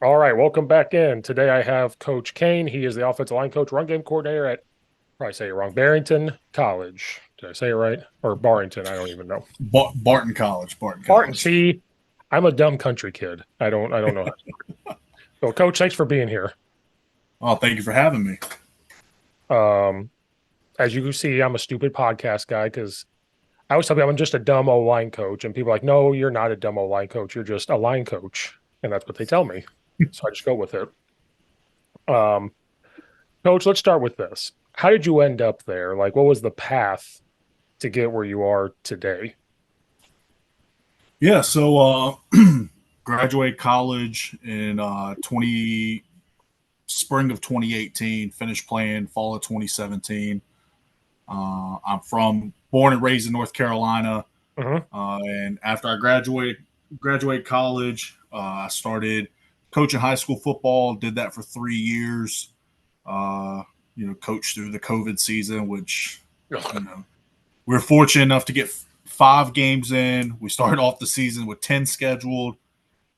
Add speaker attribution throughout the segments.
Speaker 1: All right, welcome back in. Today I have Coach Cain. He is the offensive line coach, run game coordinator at, probably say it wrong, Barrington College. Did I say it right? Or Barrington? I don't even know.
Speaker 2: Barton College. Barton
Speaker 1: Barton.
Speaker 2: College.
Speaker 1: See, I'm a dumb country kid. I don't know. So, Coach, thanks for being here.
Speaker 2: Oh, thank you for having me.
Speaker 1: Um, as you can see, I'm a stupid podcast guy because I always tell people I'm just a dumb O line coach, and people are like, "No, you're not a dumb O line coach. You're just a line coach," and that's what they tell me. So I just go with it. Um, Coach, let's start with this. How did you end up there? Like, what was the path to get where you are today?
Speaker 2: Yeah, so graduated college in 20 spring of 2018. Finished playing fall of 2017. I'm from born and raised in North Carolina,
Speaker 1: Hmm.
Speaker 2: and after I graduated college, I started coaching high school football. Did that for 3 years. Uh, coached through the COVID season, which you know we were fortunate enough to get 5 games in. We started off the season with 10 scheduled,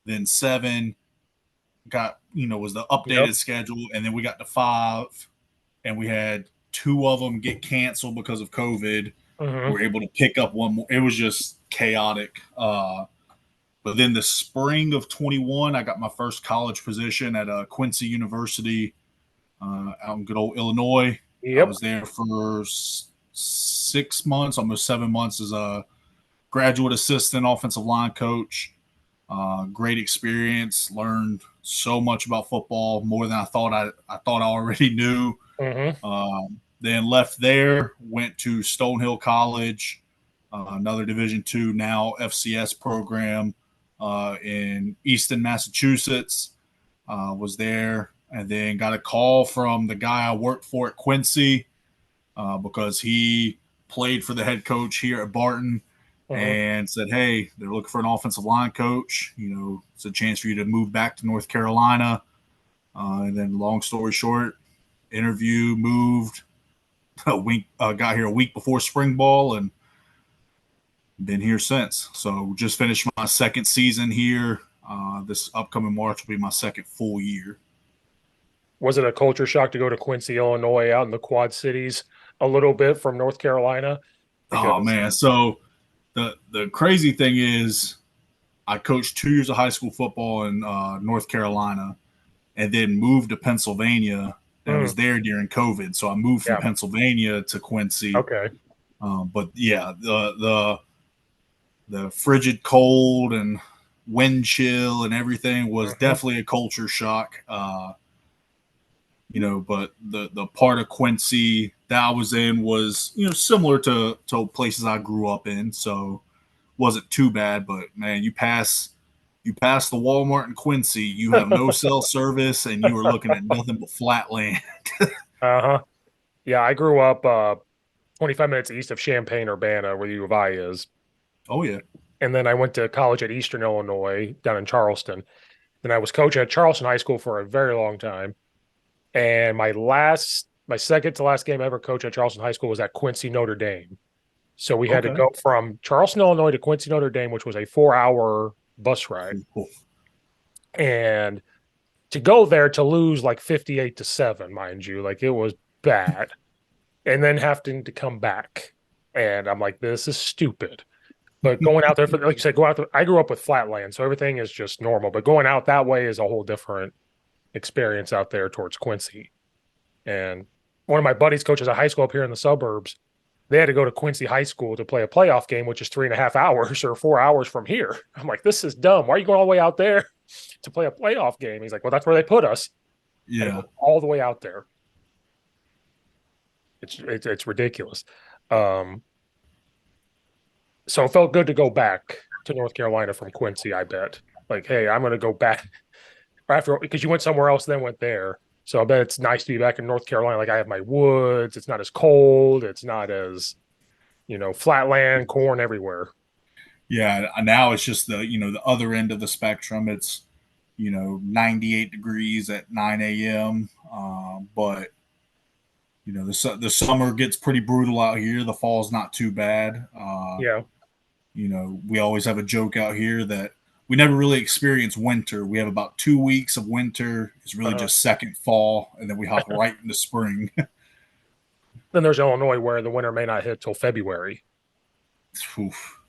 Speaker 2: then 7 was the
Speaker 1: Yep.
Speaker 2: updated schedule, and then we got to 5, and we had 2 of them get canceled because of COVID. We
Speaker 1: Hmm.
Speaker 2: were able to pick up one more. It was just chaotic. But then the spring of 21, I got my first college position at Quincy University out in good old Illinois. I
Speaker 1: Yep.
Speaker 2: was there for 6 months, almost 7 months as a graduate assistant offensive line coach. Great experience. Learned so much about football, more than I thought I already knew.
Speaker 1: Hmm.
Speaker 2: Then left there, went to Stonehill College, another Division II now FCS program in Easton, Massachusetts. Was there, and then got a call from the guy I worked for at Quincy because he played for the head coach here at Barton
Speaker 1: Hmm.
Speaker 2: and said, "Hey, they're looking for an offensive line coach. It's a chance for you to move back to North Carolina." And then, long story short, interview, moved a week, got here a week before spring ball, and been here since. So just finished my second season here. This upcoming March will be my second full year.
Speaker 1: Was it a culture shock to go to Quincy, Illinois, out in the Quad Cities a little bit from North Carolina?
Speaker 2: Oh
Speaker 1: Because,
Speaker 2: man! So the crazy thing is, I coached 2 years of high school football in North Carolina, and then moved to Pennsylvania. And I
Speaker 1: mm,
Speaker 2: was there during COVID, so I moved from
Speaker 1: yeah,
Speaker 2: Pennsylvania to Quincy.
Speaker 1: okay.
Speaker 2: But yeah, the frigid cold and wind chill and everything was
Speaker 1: Hmm.
Speaker 2: definitely a culture shock. But the part of Quincy that I was in was similar to places I grew up in, so wasn't too bad. But man, you pass the Walmart in Quincy, you have no cell service, and you are looking at nothing but flat land.
Speaker 1: Uh-huh. Yeah, I grew up 25 minutes east of Champaign, Urbana, where the U of I is.
Speaker 2: Oh yeah.
Speaker 1: And then I went to college at Eastern Illinois down in Charleston. Then I was coaching at Charleston High School for a very long time. And my second to last game I ever coached at Charleston High School was at Quincy, Notre Dame. So we had to
Speaker 2: Okay.
Speaker 1: go from Charleston, Illinois to Quincy, Notre Dame, which was a 4 hour bus ride. And to go there to lose like 58-7, mind you, like it was bad. And then having to come back. And I'm like, this is stupid. But going out there for, like you said, go out there. I grew up with flatland, so everything is just normal. But going out that way is a whole different experience out there towards Quincy. And one of my buddies coaches a high school up here in the suburbs. They had to go to Quincy High School to play a playoff game, which is 3.5 hours or 4 hours from here. I'm like, this is dumb. Why are you going all the way out there to play a playoff game? He's like, well, that's where they put us. And
Speaker 2: Yeah.
Speaker 1: go all the way out there. It's ridiculous. Um, so it felt good to go back to North Carolina from Quincy. I bet. Like, hey, I'm going to go back after because you went somewhere else, then went there. So I bet it's nice to be back in North Carolina. Like I have my woods. It's not as cold. It's not as flatland, corn everywhere.
Speaker 2: Yeah. Now it's just the other end of the spectrum. It's 98 degrees at 9 a.m. But the summer gets pretty brutal out here. The fall's not too bad.
Speaker 1: Yeah.
Speaker 2: We always have a joke out here that we never really experience winter. We have about 2 weeks of winter. It's really
Speaker 1: Uh,
Speaker 2: just second fall, and then we hop right into spring.
Speaker 1: then there's Illinois where the winter may not hit till February.
Speaker 2: Oof.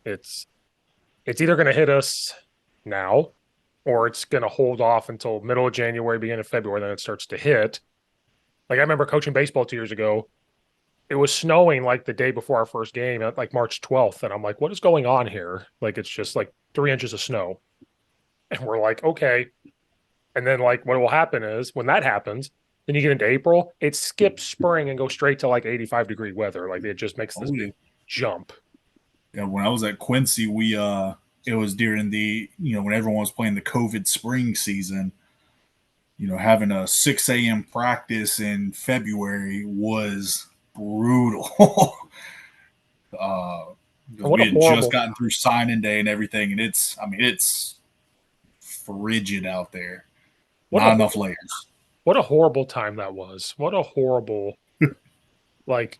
Speaker 1: It's it's either going to hit us now or it's going to hold off until middle of January, beginning of February, then it starts to hit. Like I remember coaching baseball 2 years ago. It was snowing like the day before our first game at like March 12th. And I'm like, what is going on here? Like it's just like 3 inches of snow. And we're like, okay. And then like what will happen is when that happens, then you get into April, it skips spring and goes straight to like 85-degree weather. Like it just makes this
Speaker 2: Oh yeah.
Speaker 1: big jump.
Speaker 2: Yeah, when I was at Quincy, we it was during the when everyone was playing the COVID spring season. Having a 6 a.m. practice in February was brutal. uh, because
Speaker 1: What
Speaker 2: we
Speaker 1: a
Speaker 2: had just
Speaker 1: horrible,
Speaker 2: gotten through signing day and everything, and it's frigid out there.
Speaker 1: what a
Speaker 2: Not enough layers.
Speaker 1: what a horrible time that was. What a horrible like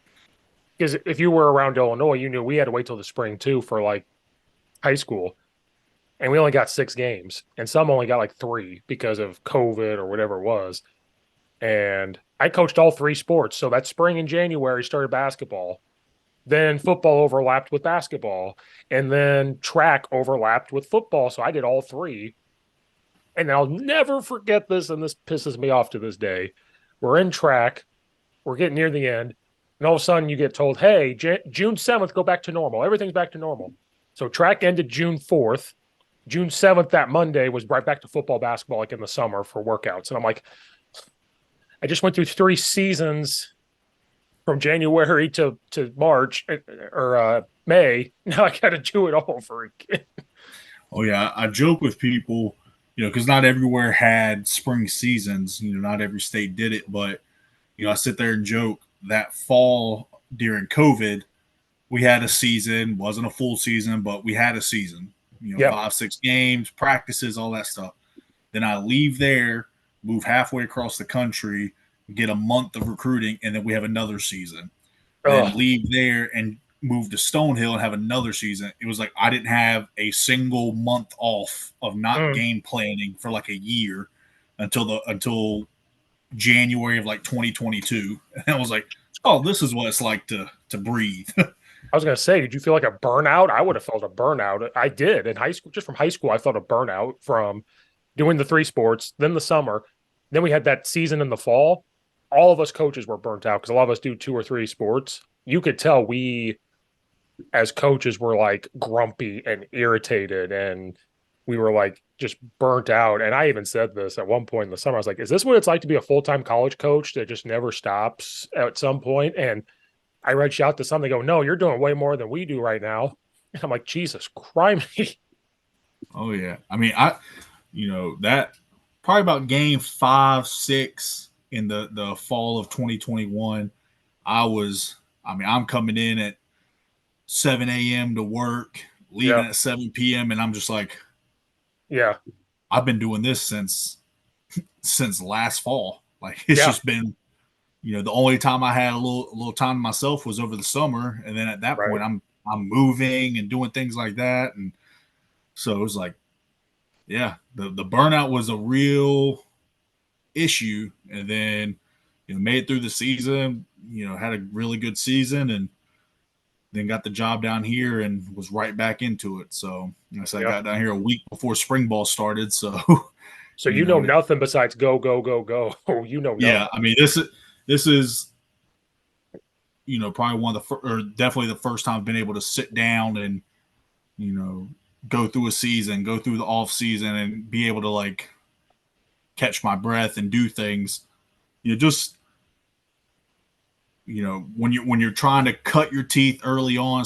Speaker 1: because if you were around Illinois, you knew we had to wait till the spring too for like high school. And we only got 6 games, and some only got like three because of COVID or whatever it was. And I coached all three sports. So that spring in January started basketball. Then football overlapped with basketball. And then track overlapped with football. So I did all three. And I'll never forget this. And this pisses me off to this day. We're in track, we're getting near the end. And all of a sudden you get told, hey, June 7th, go back to normal. Everything's back to normal. So track ended June 4th. June 7th, that Monday, was right back to football, basketball, like in the summer for workouts. And I'm like, I just went through 3 seasons from January to March or May. Now I got to do it all over again.
Speaker 2: Oh yeah, I joke with people, because not everywhere had spring seasons. Not every state did it, but I sit there and joke that fall during COVID, we had a season. Wasn't a full season, but we had a season.
Speaker 1: Yeah.
Speaker 2: 5, 6 games, practices, all that stuff. Then I leave there, move halfway across the country, get a month of recruiting, and then we have another season. Then
Speaker 1: Oh,
Speaker 2: leave there and move to Stonehill and have another season. It was like I didn't have a single month off of not
Speaker 1: mm.
Speaker 2: game planning for like a year until January of like 2022. And I was like, oh, this is what it's like to breathe.
Speaker 1: I was going to say, did you feel like a burnout? I would have felt a burnout. I did in high school. Just from high school, I felt a burnout from doing the three sports, then the summer. Then we had that season in the fall. All of us coaches were burnt out because a lot of us do two or three sports. You could tell we, as coaches, were like grumpy and irritated, and we were like just burnt out. And I even said this at one point in the summer. I was like, is this what it's like to be a full-time college coach that just never stops at some point? And I reach out to some, they go, no, you're doing way more than we do right now. And I'm like, Jesus Christ.
Speaker 2: Oh yeah. I mean, that probably about game 5, 6 in the fall of 2021. I'm coming in at 7 a.m. to work, leaving
Speaker 1: Yeah.
Speaker 2: at 7 p.m. And I'm just like,
Speaker 1: Yeah.
Speaker 2: I've been doing this since last fall. Like it's
Speaker 1: Yeah.
Speaker 2: just been, the only time I had a little time to myself was over the summer, and then at that
Speaker 1: Right.
Speaker 2: point I'm moving and doing things like that, and so it was like, yeah, the burnout was a real issue, and then made it through the season, had a really good season, and then got the job down here and was right back into it. So I
Speaker 1: Yeah.
Speaker 2: got down here a week before spring ball started, so
Speaker 1: So
Speaker 2: you
Speaker 1: you know
Speaker 2: know,
Speaker 1: nothing besides go, go, go, go. You know nothing.
Speaker 2: yeah, I mean this is probably one of or definitely the first time I've been able to sit down and you know go through a season, go through the off season, and be able to like catch my breath and do things. Just when you're trying to cut your teeth early on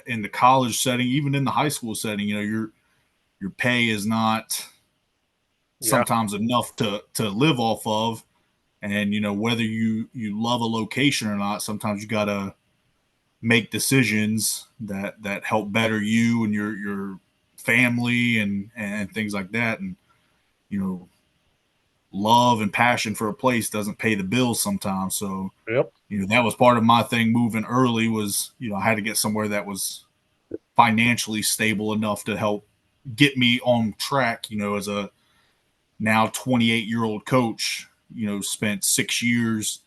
Speaker 2: in the college setting, even in the high school setting, your pay is not
Speaker 1: Yeah.
Speaker 2: sometimes enough to live off of, and whether you love a location or not, sometimes you gotta make decisions that help better you and your family and things like that, and you know love and passion for a place doesn't pay the bills sometimes. So
Speaker 1: Yep.
Speaker 2: that was part of my thing moving early was I had to get somewhere that was financially stable enough to help get me on track, as a now 28-year-old coach, spent 6 years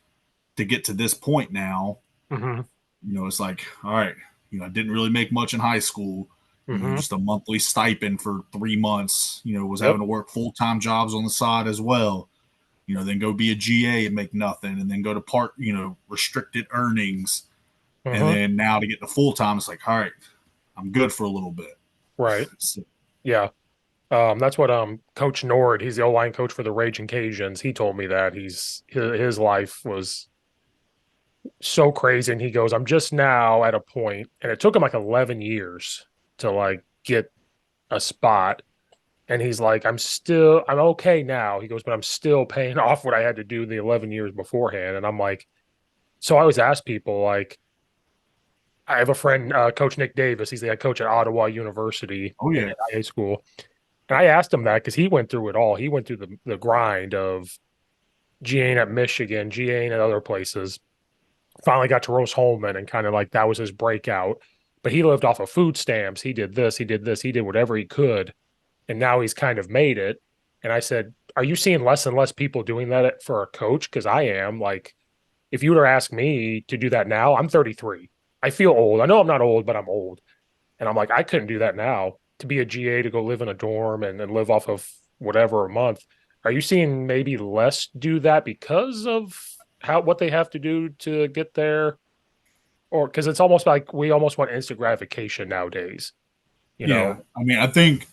Speaker 2: to get to this point now.
Speaker 1: Mm-hmm.
Speaker 2: It's like, all right, I didn't really make much in high school,
Speaker 1: Mm-hmm.
Speaker 2: just a monthly stipend for 3 months, was
Speaker 1: Yep.
Speaker 2: having to work full-time jobs on the side as well, then go be a GA and make nothing, and then go to restricted earnings. And
Speaker 1: Mm-hmm.
Speaker 2: then now to get to full-time, it's like, all right, I'm good for a little bit.
Speaker 1: Right.
Speaker 2: So,
Speaker 1: Yeah. That's what Coach Nord, he's the O-line coach for the Raging Cajuns. He told me that his life was so crazy. And he goes, I'm just now at a point, and it took him like 11 years to like get a spot. And he's like, I'm okay now. He goes, but I'm still paying off what I had to do the 11 years beforehand. And I'm like, so I always ask people, like, I have a friend, Coach Nick Davis. He's the head coach at Ottawa University
Speaker 2: oh
Speaker 1: in
Speaker 2: yeah,
Speaker 1: high school. And I asked him that because he went through it all. He went through the grind of GAing at Michigan, GAing at other places. Finally got to Rose Holman and kind of like that was his breakout. But he lived off of food stamps. He did this, he did this, he did whatever he could. And now he's kind of made it. And I said, are you seeing less and less people doing that for a coach? Because I am. Like, if you were to ask me to do that now, I'm 33. I feel old. I know I'm not old, but I'm old. And I'm like, I couldn't do that now to be a GA to go live in a dorm and live off of whatever a month. Are you seeing maybe less do that because of what they have to do to get there? Or because it's almost like we almost want instant gratification nowadays, you
Speaker 2: yeah.
Speaker 1: know?
Speaker 2: I mean, I think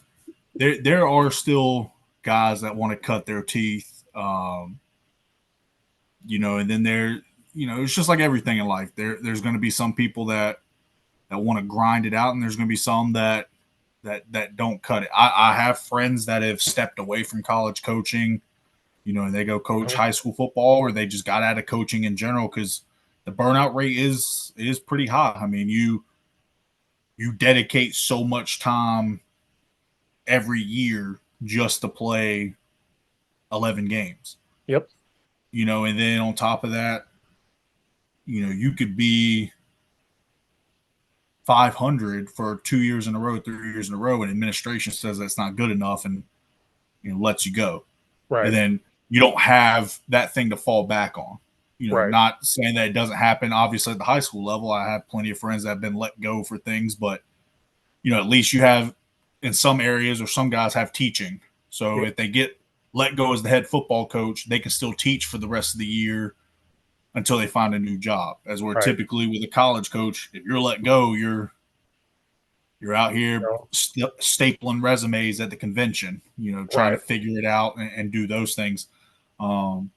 Speaker 2: there are still guys that want to cut their teeth, and then it's just like everything in life. There's going to be some people that want to grind it out, and there's going to be some that don't cut it. I have friends that have stepped away from college coaching, and they go coach
Speaker 1: Mhm.
Speaker 2: high school football, or they just got out of coaching in general because the burnout rate is pretty high. I mean, you dedicate so much time every year just to play 11 games,
Speaker 1: Yep.
Speaker 2: and then on top of that, you could be 500 for 2 years in a row, 3 years in a row, and administration says that's not good enough and lets you go. And
Speaker 1: Right.
Speaker 2: then you don't have that thing to fall back on.
Speaker 1: Right.
Speaker 2: Not saying that it doesn't happen. Obviously, at the high school level, I have plenty of friends that have been let go for things, but at least you have in some areas or some guys have teaching. So
Speaker 1: Yep.
Speaker 2: if they get let go as the head football coach, they can still teach for the rest of the year until they find a new job. As we're
Speaker 1: Right.
Speaker 2: typically with a college coach, if you're let go, you're out here
Speaker 1: No.
Speaker 2: stapling resumes at the convention, trying to
Speaker 1: Right.
Speaker 2: figure it out and do those things. Um,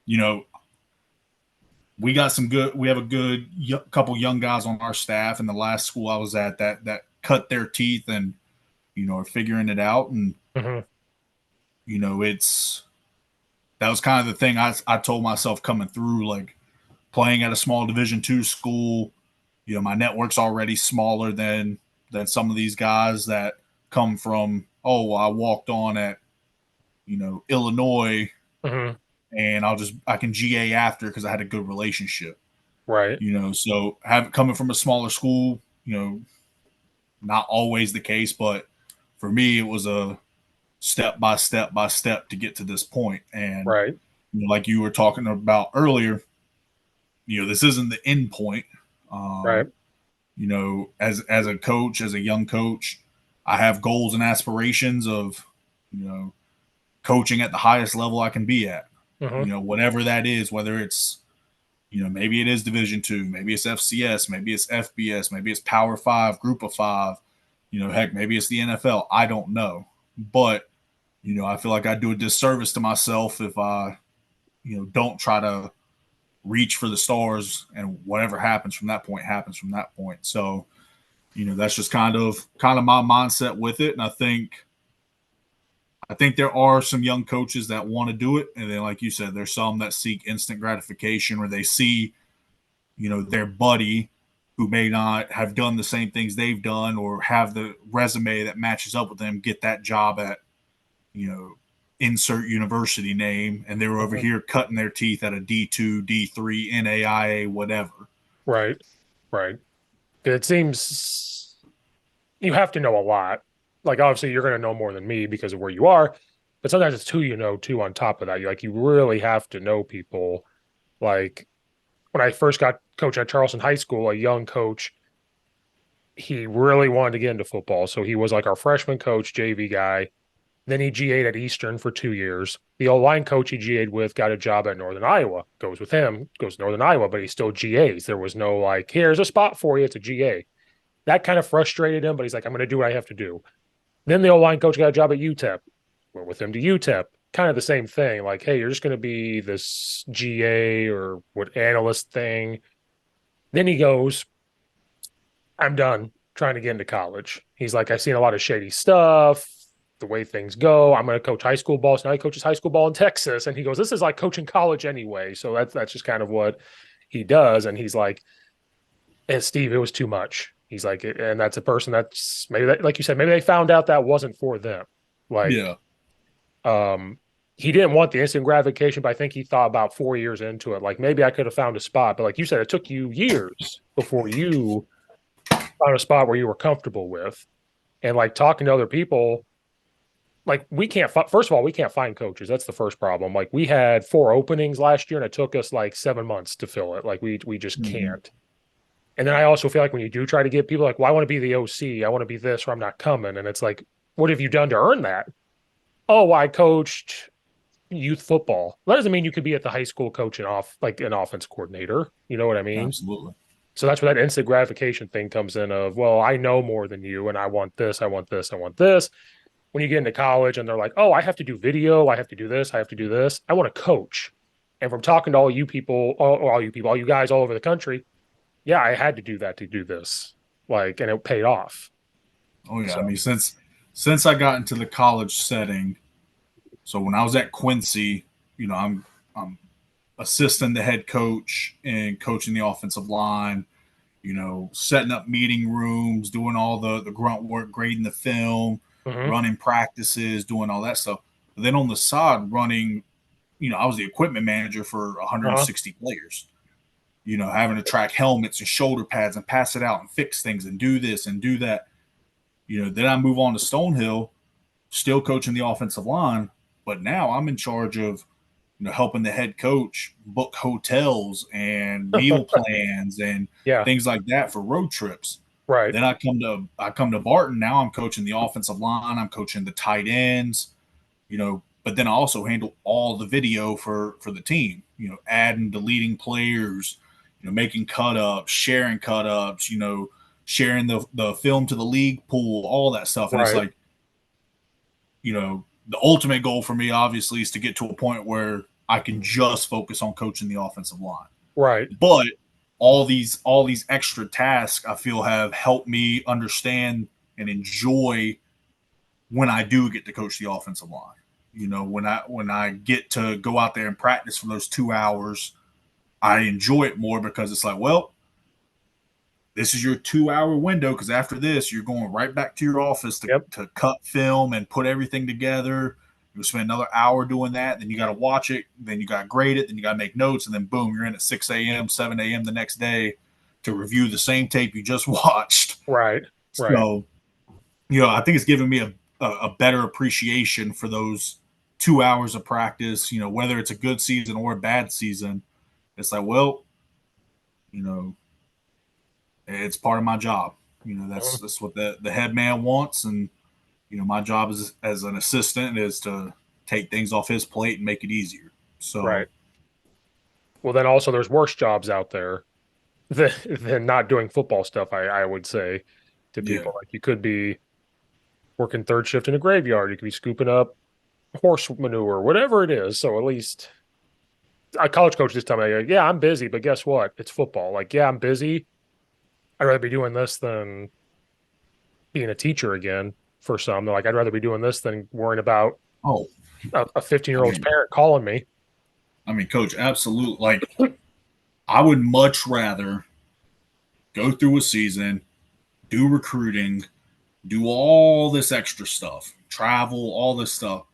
Speaker 2: you know, we have a good couple young guys on our staff in the last school I was at that cut their teeth and, are figuring it out. And,
Speaker 1: Hmm.
Speaker 2: it's, that was kind of the thing I told myself coming through, like playing at a small Division II school. My network's already smaller than some of these guys that come from, oh, well, I walked on at, Illinois,
Speaker 1: Hmm.
Speaker 2: and I can GA after because I had a good relationship.
Speaker 1: Right.
Speaker 2: So coming from a smaller school, not always the case, but for me it was a step by step by step to get to this point. And
Speaker 1: Right.
Speaker 2: like you were talking about earlier, this isn't the end point.
Speaker 1: Right.
Speaker 2: Um, as a coach, as a young coach, I have goals and aspirations of, you know, coaching at the highest level I can be at.
Speaker 1: Hmm.
Speaker 2: Whatever that is, whether it's, maybe it is Division II, maybe it's FCS, maybe it's FBS, maybe it's Power Five, Group of Five, heck, maybe it's the NFL. I don't know. But, I feel like I do a disservice to myself if I, don't try to reach for the stars, and whatever happens from that point happens from that point. So, that's just kind of my mindset with it. And I think there are some young coaches that want to do it, and then like you said, there's some that seek instant gratification, where they see, their buddy who may not have done the same things they've done or have the resume that matches up with them get that job at, insert university name, and they were over
Speaker 1: Hmm.
Speaker 2: here cutting their teeth at a D2, D3, NAIA, whatever.
Speaker 1: Right. Right. It seems you have to know a lot. Like obviously you're going to know more than me because of where you are, but sometimes it's who you know too. On top of that, you really have to know people. Like when I first got coach at Charleston High School, a young coach, he really wanted to get into football, so he was like our freshman coach, JV guy. Then he GA'd at Eastern for 2 years. The old line coach he GA'd with got a job at Northern Iowa. Goes with him, goes to Northern Iowa, but he still GAs. There was no like, here's a spot for you. It's a GA. That kind of frustrated him, but he's like, I'm going to do what I have to do. Then the old line coach got a job at UTEP. Went with him to UTEP. Kind of the same thing. Like, hey, you're just going to be this GA or what analyst thing. Then he goes, I'm done trying to get into college. He's like, I've seen a lot of shady stuff, the way things go. I'm going to coach high school ball. So now he coaches high school ball in Texas. And he goes, this is like coaching college anyway. So that's just kind of what he does. And he's like, and Steve, it was too much. He's like, and that's a person that's maybe that, like you said, maybe they found out that wasn't for them. Like,
Speaker 2: Yeah.
Speaker 1: um, he didn't want the instant gratification, but I think he thought about 4 years into it. Like maybe I could have found a spot, but like you said, it took you years before you found a spot where you were comfortable with. And like talking to other people, like we can't. First of all, we can't find coaches. That's the first problem. Like we had 4 openings last year, and it took us like 7 months to fill it. Like we just
Speaker 2: Mm-hmm.
Speaker 1: can't. And then I also feel like when you do try to get people like, well, I want to be the OC, I want to be this, or I'm not coming. And it's like, what have you done to earn that? Oh, I coached youth football. That doesn't mean you could be at the high school coaching off like an offense coordinator. You know what I mean?
Speaker 2: Absolutely.
Speaker 1: So that's where that instant gratification thing comes in of, well, I know more than you and I want this, I want this, I want this. When you get into college and they're like, oh, I have to do video, I have to do this, I have to do this. I want to coach. And from talking to all you people, all you guys all over the country, yeah, I had to do that to do this. Like, and it paid off.
Speaker 2: Oh yeah.
Speaker 1: So,
Speaker 2: I mean, since I got into the college setting, so when I was at Quincy, I'm assisting the head coach and coaching the offensive line. Setting up meeting rooms, doing all the grunt work, grading the film,
Speaker 1: mhm.
Speaker 2: running practices, doing all that stuff. But then on the side, running, I was the equipment manager for
Speaker 1: Uh-huh.
Speaker 2: 160 players. Having to track helmets and shoulder pads and pass it out and fix things and do this and do that. Then I move on to Stonehill, still coaching the offensive line, but now I'm in charge of helping the head coach book hotels and meal plans and
Speaker 1: Yeah,
Speaker 2: things like that for road trips.
Speaker 1: right,
Speaker 2: Then I come to Barton. Now I'm coaching the offensive line. I'm coaching the tight ends. But then I also handle all the video for the team. Adding, deleting players. Making cut ups, sharing cut ups. Sharing the film to the league pool, all that stuff. And it's
Speaker 1: right,
Speaker 2: like, the ultimate goal for me, obviously, is to get to a point where I can just focus on coaching the offensive line.
Speaker 1: right.
Speaker 2: But all these extra tasks, I feel, have helped me understand and enjoy when I do get to coach the offensive line. When I get to go out there and practice for those 2 hours, I enjoy it more because it's like, well, this is your 2 hour window because after this, you're going right back to your office to,
Speaker 1: Yep,
Speaker 2: to cut film and put everything together. You'll spend another hour doing that. Then you got to watch it. Then you got to grade it. Then you got to make notes. And then boom, you're in at 6 a.m., 7 a.m. the next day to review the same tape you just watched.
Speaker 1: right, right.
Speaker 2: So, I think it's given me a better appreciation for those 2 hours of practice, whether it's a good season or a bad season. It's like, well, you know, it's part of my job.
Speaker 1: Mhm.
Speaker 2: That's what the head man wants, and my job as an assistant is to take things off his plate and make it easier. So
Speaker 1: Right. Well, then also there's worse jobs out there than not doing football stuff. I would say to
Speaker 2: yeah,
Speaker 1: people like you could be working third shift in a graveyard. You could be scooping up horse manure, whatever it is. So at least a college coach just tell me, like, yeah, I'm busy, but guess what? It's football. Like, yeah, I'm busy. I'd rather be doing this than being a teacher again for some. They're like, I'd rather be doing this than worrying about
Speaker 2: oh,
Speaker 1: a 15-year
Speaker 2: I
Speaker 1: old's
Speaker 2: mean,
Speaker 1: parent calling me.
Speaker 2: coach, absolutely. Like, I would much rather go through a season, do recruiting, do all this extra stuff, travel, all this stuff,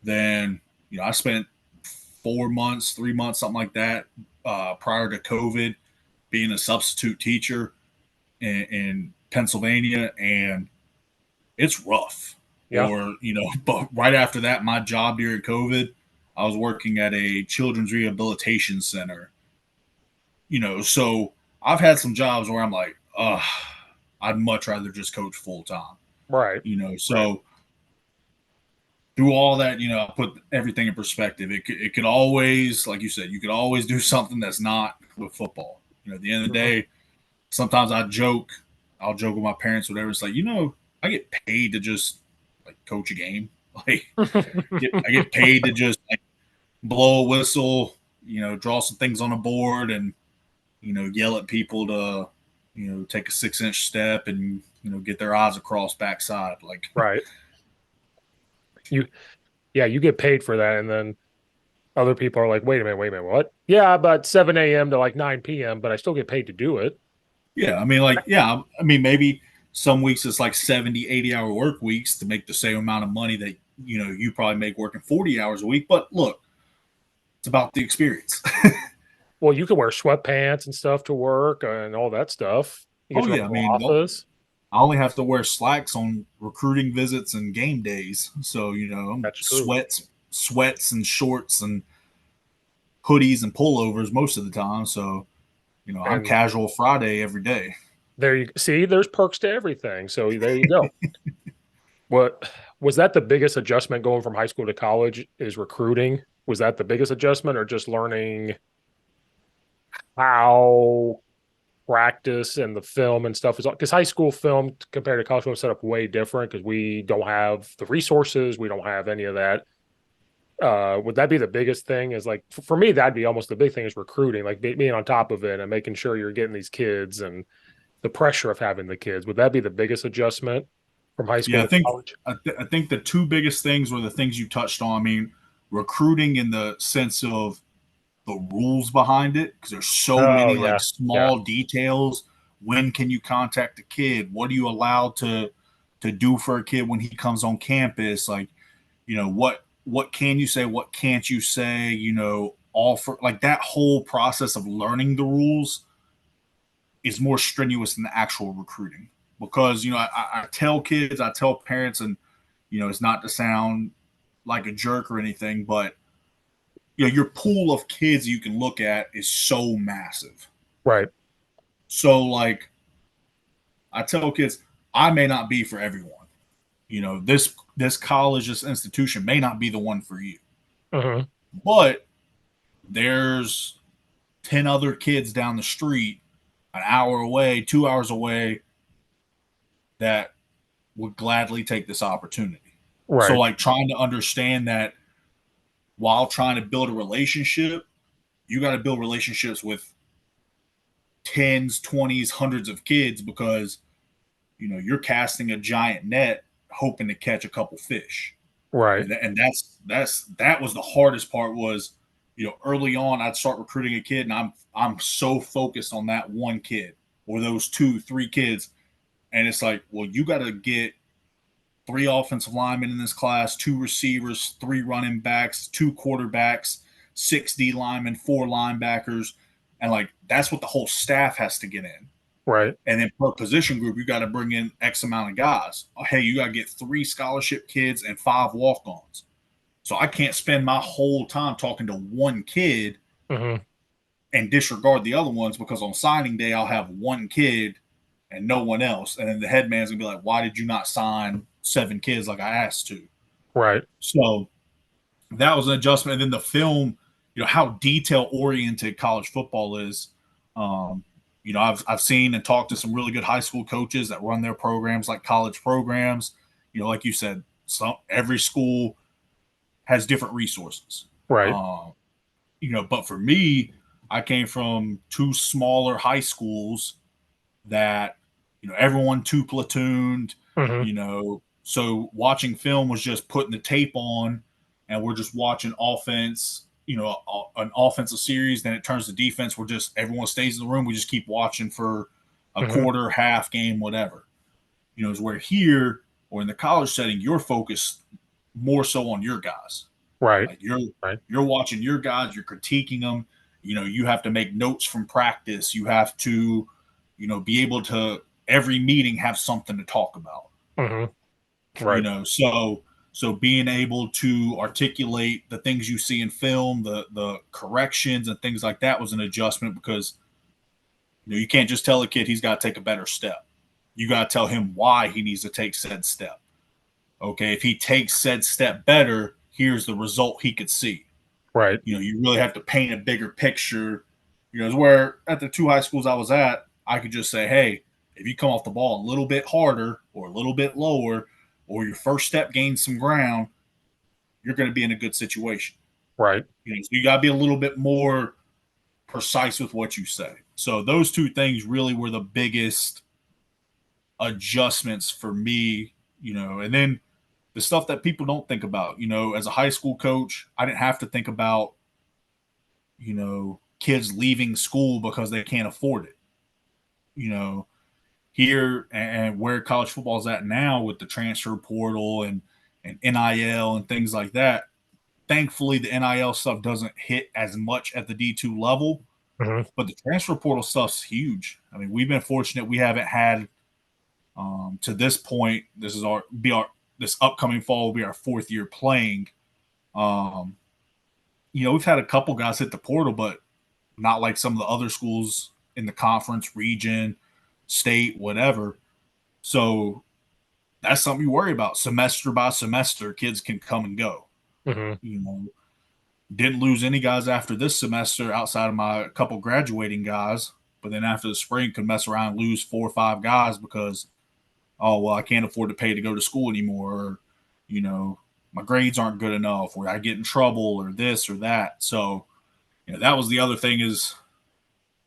Speaker 2: than I spent 4 months, 3 months, something like that, prior to COVID, being a substitute teacher in Pennsylvania, and it's rough.
Speaker 1: Yeah.
Speaker 2: Or, but right after that, my job during COVID, I was working at a children's rehabilitation center. So I've had some jobs where I'm like, I'd much rather just coach full time.
Speaker 1: Right. Right.
Speaker 2: So through all that, I put everything in perspective. It could always, like you said, you could always do something that's not with football. At the end of the
Speaker 1: Mhm.
Speaker 2: day, sometimes I'll joke with my parents, whatever. It's like, I get paid to just like coach a game. Like I get paid to just like blow a whistle, draw some things on a board and, yell at people to, take a 6-inch step and, get their eyes across backside. Like,
Speaker 1: Right. You yeah, you get paid for that, and then other people are like, wait a minute, what? Yeah, about 7 a.m. to like 9 p.m., but I still get paid to do it.
Speaker 2: yeah, I mean, like, yeah, I mean, maybe some weeks it's like 70, 80-hour work weeks to make the same amount of money that, you probably make working 40 hours a week. But look, it's about the experience.
Speaker 1: Well, you can wear sweatpants and stuff to work and all that stuff. You get
Speaker 2: Oh,
Speaker 1: your own
Speaker 2: yeah. I
Speaker 1: little
Speaker 2: mean,
Speaker 1: office.
Speaker 2: I only have to wear slacks on recruiting visits and game days. So, I'm
Speaker 1: That's true.
Speaker 2: sweats and shorts and hoodies and pullovers most of the time. So, I'm
Speaker 1: And
Speaker 2: casual Friday every day.
Speaker 1: there you see, there's perks to everything. So there you go. What was that the biggest adjustment going from high school to college is recruiting? Was that the biggest adjustment or just learning how practice and the film and stuff is because high school film compared to college film set up way different because we don't have the resources, we don't have any of that. Would that be the biggest thing? Is like for me, that'd be almost the big thing is recruiting, like being on top of it and making sure you're getting these kids and the pressure of having the kids. Would that be the biggest adjustment from high school
Speaker 2: Yeah,
Speaker 1: to college?
Speaker 2: I think the two biggest things were the things you touched on. I mean, recruiting in the sense of the rules behind it, because there's so
Speaker 1: Oh
Speaker 2: many like
Speaker 1: yeah, yeah,
Speaker 2: small details. When can you contact a kid? What are you allowed to do for a kid when he comes on campus? Like, what can you say? What can't you say? All for like that whole process of learning the rules is more strenuous than the actual recruiting because I tell kids, I tell parents, and it's not to sound like a jerk or anything, but your pool of kids you can look at is so massive.
Speaker 1: right.
Speaker 2: So like I tell kids, I may not be for everyone. This college, this institution may not be the one for you,
Speaker 1: Hmm.
Speaker 2: but there's 10 other kids down the street, an hour away, 2 hours away, that would gladly take this opportunity. So
Speaker 1: Right,
Speaker 2: like trying to understand that while trying to build a relationship, you got to build relationships with tens, 20s, hundreds of kids because you're casting a giant net hoping to catch a couple fish.
Speaker 1: right,
Speaker 2: And that was the hardest part was, early on I'd start recruiting a kid and I'm so focused on that one kid or those 2, 3 kids. And it's like, well, you got to get 3 offensive linemen in this class, 2 receivers, 3 running backs, 2 quarterbacks, 6 D linemen, 4 linebackers. And like, that's what the whole staff has to get in.
Speaker 1: right,
Speaker 2: And then per position group, you got to bring in X amount of guys. Oh, hey, you got to get 3 scholarship kids and 5 walk-ons. So I can't spend my whole time talking to one kid
Speaker 1: hmm,
Speaker 2: and disregard the other ones because on signing day I'll have one kid and no one else. And then the head man's gonna be like, why did you not sign 7 kids like I asked to?
Speaker 1: right,
Speaker 2: So that was an adjustment. And then the film, how detail oriented college football is. Um, I've seen and talked to some really good high school coaches that run their programs like college programs. Like you said, every school has different resources.
Speaker 1: right,
Speaker 2: Um, but for me, I came from 2 smaller high schools that, everyone 2 platooned,
Speaker 1: hmm,
Speaker 2: so watching film was just putting the tape on and we're just watching offense, an offensive series, then it turns to defense. We're just, everyone stays in the room. We just keep watching for a
Speaker 1: hmm,
Speaker 2: quarter, half game, whatever, is where here or in the college setting, you're focused more so on your guys.
Speaker 1: right,
Speaker 2: Like you're
Speaker 1: right,
Speaker 2: you're watching your guys, you're critiquing them. You have to make notes from practice. You have to, be able to every meeting have something to talk about.
Speaker 1: hmm.
Speaker 2: you
Speaker 1: Right.
Speaker 2: know. So being able to articulate the things you see in film, the corrections and things like that was an adjustment because you can't just tell a kid he's got to take a better step. You got to tell him why he needs to take said step. Okay, if he takes said step better, here's the result he could see.
Speaker 1: Right.
Speaker 2: You really have to paint a bigger picture. It's where at the two high schools I was at, I could just say, hey, if you come off the ball a little bit harder or a little bit lower, or your first step gains some ground, you're going to be in a good situation.
Speaker 1: Right.
Speaker 2: So you got to be a little bit more precise with what you say. So those two things really were the biggest adjustments for me, and then the stuff that people don't think about, as a high school coach, I didn't have to think about, kids leaving school because they can't afford it. You know, Here and where college football is at now with the transfer portal and NIL and things like that, thankfully the NIL stuff doesn't hit as much at the D2 level,
Speaker 1: Hmm.
Speaker 2: but the transfer portal stuff's huge. I mean, we've been fortunate we haven't had to this point. This is our this upcoming fall will be our fourth year playing. Um, we've had a couple guys hit the portal, but not like some of the other schools in the conference, region, state, whatever. So that's something you worry about. Semester by semester, kids can come and go.
Speaker 1: Hmm.
Speaker 2: You know, didn't lose any guys after this semester outside of my couple graduating guys. But then after the spring, could mess around and lose 4 or 5 guys because, oh, well, I can't afford to pay to go to school anymore. Or, my grades aren't good enough, or I get in trouble, or this or that. So, that was the other thing is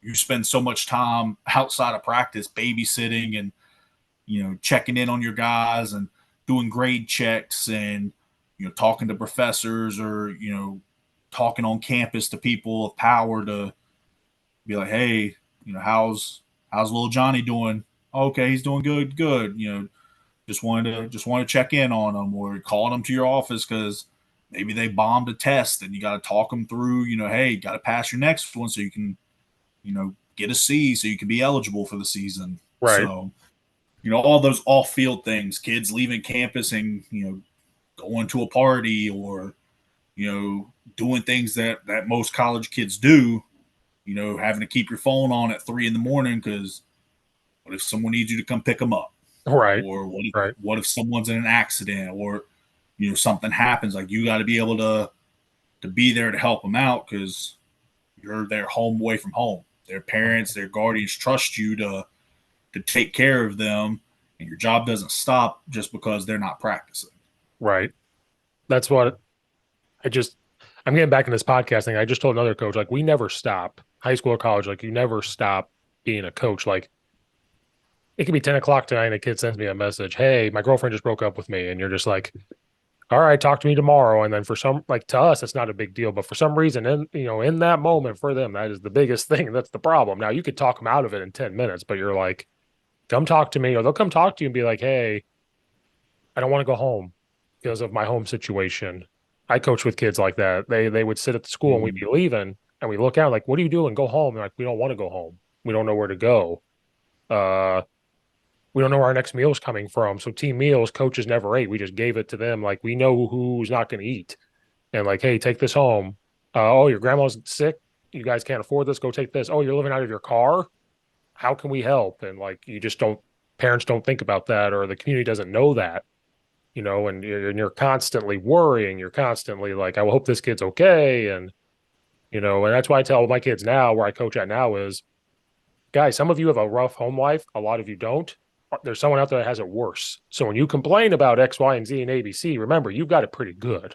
Speaker 2: you spend so much time outside of practice babysitting and checking in on your guys and doing grade checks and talking to professors or talking on campus to people of power to be like, hey, how's little Johnny doing? Okay, he's doing good. Just wanted to check in on them or calling them to your office because maybe they bombed a test and you got to talk them through. Hey, got to pass your next one so you can get a C so you can be eligible for the season.
Speaker 1: Right.
Speaker 2: So all those off field things, kids leaving campus and, going to a party or, doing things that most college kids do, having to keep your phone on at 3 in the morning because what if someone needs you to come pick them up?
Speaker 1: Right.
Speaker 2: Or
Speaker 1: Right.
Speaker 2: what if someone's in an accident or, something happens? Like you got to be able to be there to help them out because you're their home away from home. Their parents, their guardians trust you to take care of them, and your job doesn't stop just because they're not practicing.
Speaker 1: Right. That's what I just, I'm getting back in this podcast thing. I just told another coach, like, we never stop, high school or college, like, you never stop being a coach. Like, it could be 10 o'clock tonight and a kid sends me a message, hey, my girlfriend just broke up with me. And you're just like, all right, talk to me tomorrow. And then for some, like, to us, it's not a big deal. But for some reason, in that moment for them, that is the biggest thing. That's the problem. Now, you could talk them out of it in 10 minutes, but you're like, come talk to me. Or they'll come talk to you and be like, hey, I don't want to go home because of my home situation. I coach with kids like that. They would sit at the school and we'd
Speaker 2: Mm.
Speaker 1: be leaving and we look out like, what are you doing? Go home. They're like, we don't want to go home. We don't know where to go. Uh, we don't know where our next meal is coming from. So team meals, coaches never ate. We just gave it to them. Like we know who's not going to eat. And like, hey, take this home. Oh, your grandma's sick. You guys can't afford this. Go take this. Oh, you're living out of your car. How can we help? And like, you just don't. Parents don't think about that, or the community doesn't know that. And you're constantly worrying. You're constantly like, I hope this kid's okay. And that's why I tell my kids now, where I coach at now is, guys, some of you have a rough home life. A lot of you don't. There's someone out there that has it worse. So when you complain about X, Y, and Z and ABC, remember, you've got it pretty good.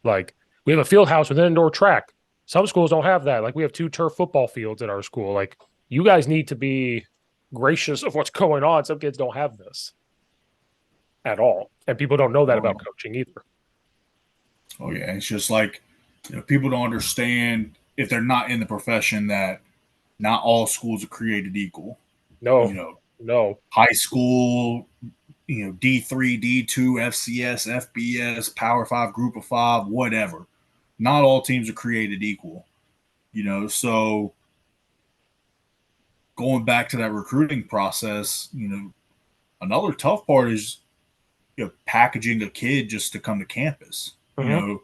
Speaker 1: Like we have a field house with an indoor track. Some schools don't have that. Like we have 2 turf football fields at our school. Like you guys need to be gracious of what's going on. Some kids don't have this at all. And people don't know that
Speaker 2: Oh,
Speaker 1: about
Speaker 2: yeah.
Speaker 1: coaching either.
Speaker 2: Oh, yeah. It's just like, people don't understand if they're not in the profession that not all schools are created equal.
Speaker 1: No,
Speaker 2: You know,
Speaker 1: no.
Speaker 2: high school, D3, D2, FCS, FBS, Power Five, Group of Five, whatever. Not all teams are created equal. So going back to that recruiting process, another tough part is packaging a kid just to come to campus.
Speaker 1: Mm-hmm.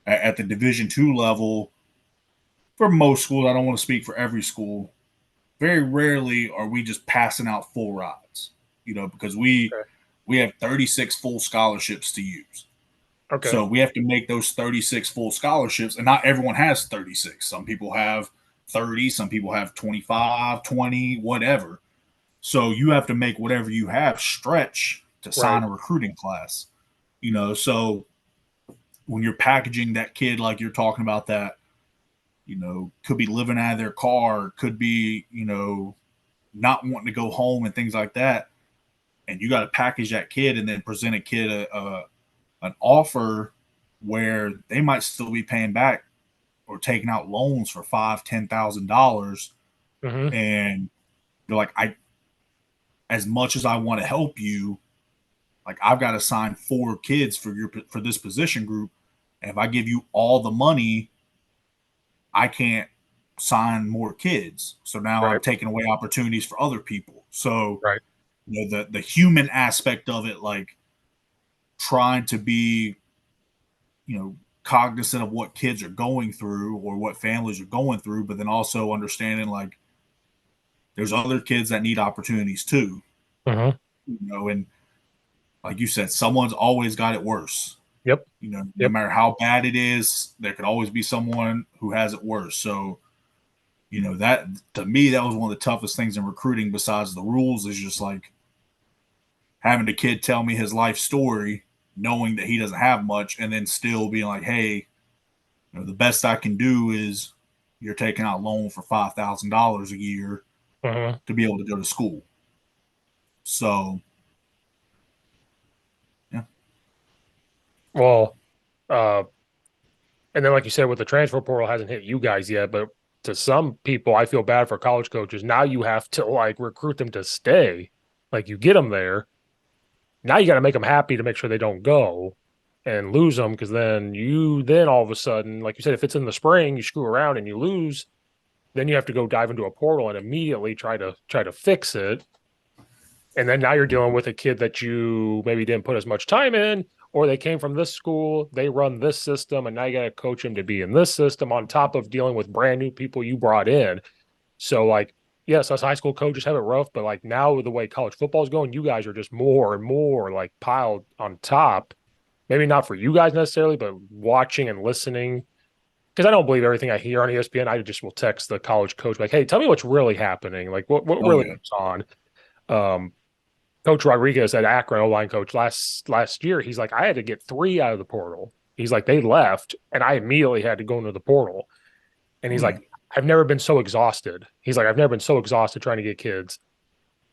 Speaker 2: At the Division II level, for most schools, I don't want to speak for every school. Very rarely are we just passing out full rides. Because
Speaker 1: Okay.
Speaker 2: we have 36 full scholarships to use.
Speaker 1: Okay.
Speaker 2: So we have to make those 36 full scholarships, and not everyone has 36. Some people have 30, some people have 25, 20, whatever. So you have to make whatever you have stretch to sign
Speaker 1: Right.
Speaker 2: a recruiting class. So when you're packaging that kid like you're talking about that, could be living out of their car, could be, not wanting to go home and things like that. And you got to package that kid and then present a kid an offer where they might still be paying back or taking out loans for $5,000, $10,000,
Speaker 1: Mm-hmm.
Speaker 2: and they're like, as much as I want to help you, like I've got to sign 4 kids for this position group, and if I give you all the money, I can't sign more kids. So now I'm
Speaker 1: Right.
Speaker 2: taking away opportunities for other people. So
Speaker 1: Right.
Speaker 2: the human aspect of it, like trying to be, cognizant of what kids are going through or what families are going through, but then also understanding like there's other kids that need opportunities too.
Speaker 1: Mm-hmm.
Speaker 2: And like you said, someone's always got it worse.
Speaker 1: Yep.
Speaker 2: No
Speaker 1: Yep.
Speaker 2: matter how bad it is, there could always be someone who has it worse. So, that to me, that was one of the toughest things in recruiting besides the rules is just like having a kid tell me his life story, knowing that he doesn't have much, and then still being like, hey, the best I can do is you're taking out a loan for $5,000 a year
Speaker 1: Mm-hmm.
Speaker 2: to be able to go to school. So, yeah.
Speaker 1: Well, uh, and then like you said, with the transfer portal hasn't hit you guys yet, but to some people, I feel bad for college coaches. Now you have to like recruit them to stay. Like you get them there. Now you got to make them happy to make sure they don't go and lose them because then all of a sudden, like you said, if it's in the spring, you screw around and you lose, then you have to go dive into a portal and immediately try to fix it. And then now you're dealing with a kid that you maybe didn't put as much time in, or they came from this school, they run this system, and now you got to coach him to be in this system on top of dealing with brand new people you brought in. So, like, yes, us high school coaches have it rough, but like now with the way college football is going, you guys are just more and more like piled on top. Maybe not for you guys necessarily, but watching and listening. Because I don't believe everything I hear on ESPN. I just will text the college coach like, "Hey, tell me what's really happening. Like, what
Speaker 2: Oh
Speaker 1: really
Speaker 2: yeah.
Speaker 1: goes on?" Um, Coach Rodriguez at Akron, O-line coach last year, he's like, I had to get 3 out of the portal. He's like, they left, and I immediately had to go into the portal. And he's
Speaker 2: Oh yeah.
Speaker 1: like, I've never been so exhausted. He's like, I've never been so exhausted trying to get kids.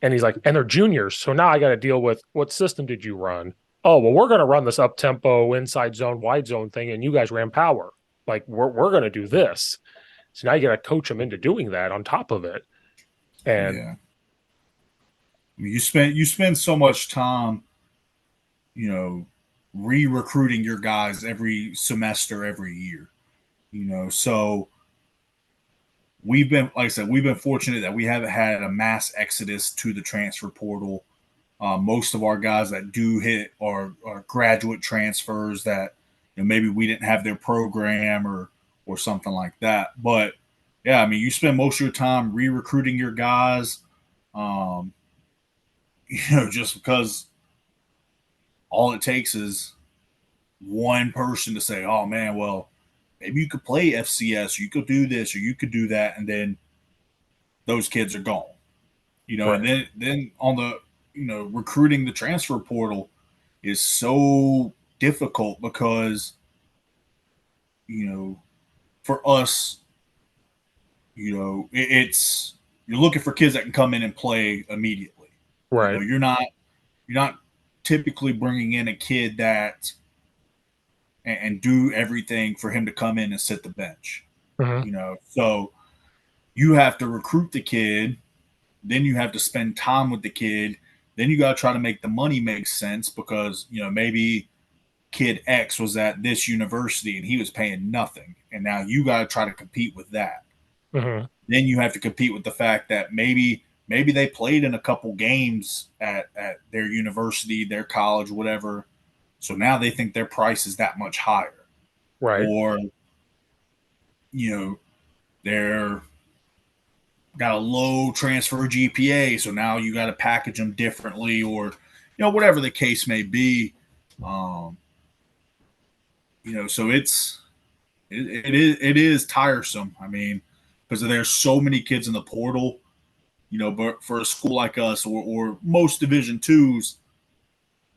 Speaker 1: And he's like, and they're juniors, so now I got to deal with what system did you run? Oh, well, we're going to run this up tempo, inside zone, wide zone thing, and you guys ran power. Like we're going to do this. So now you got to coach them into doing that on top of it. And
Speaker 2: Yeah. I mean, you spend so much time, you know, re-recruiting your guys every semester, every year. So we've been, like I said, we've been fortunate that we haven't had a mass exodus to the transfer portal. Most of our guys that do hit are graduate transfers that maybe we didn't have their program or something like that. But yeah, I mean, you spend most of your time re-recruiting your guys, um, just because all it takes is one person to say, "Oh man, well, maybe you could play FCS, or you could do this, or you could do that," and then those kids are gone. And
Speaker 1: right,
Speaker 2: then on the recruiting the transfer portal is so difficult because for us, it's you're looking for kids that can come in and play immediately.
Speaker 1: right,
Speaker 2: You're not typically bringing in a kid that and do everything for him to come in and sit the bench.
Speaker 1: mm-hmm,
Speaker 2: So you have to recruit the kid, then you have to spend time with the kid, then you got to try to make the money make sense because maybe kid X was at this university and he was paying nothing, and now you got to try to compete with that.
Speaker 1: mm-hmm,
Speaker 2: Then you have to compete with the fact that maybe maybe they played in a couple games at their university, their college, whatever. So now they think their price is that much higher.
Speaker 1: Right.
Speaker 2: Or, they're got a low transfer GPA, so now you got to package them differently, or whatever the case may be. Um, so it is tiresome. I mean, because there's so many kids in the portal. But for a school like us, or most Division twos,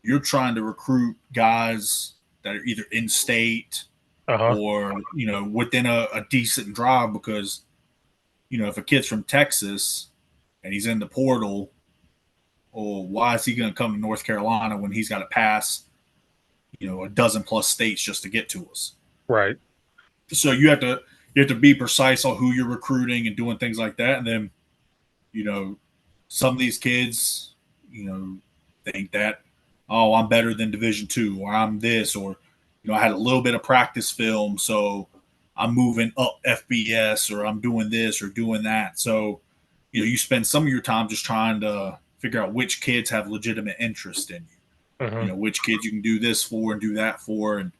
Speaker 2: you're trying to recruit guys that are either in state
Speaker 1: Uh-huh.
Speaker 2: or within a decent drive, because if a kid's from Texas and he's in the portal, or why is he going to come to North Carolina when he's got to pass a dozen plus states just to get to us?
Speaker 1: Right.
Speaker 2: So you have to be precise on who you're recruiting and doing things like that. And then some of these kids think that, oh, I'm better than Division two, or I'm this, or I had a little bit of practice film, so I'm moving up FBS, or I'm doing this or doing that. So you spend some of your time just trying to figure out which kids have legitimate interest in you.
Speaker 1: Hmm.
Speaker 2: Which kids you can do this for and do that for, and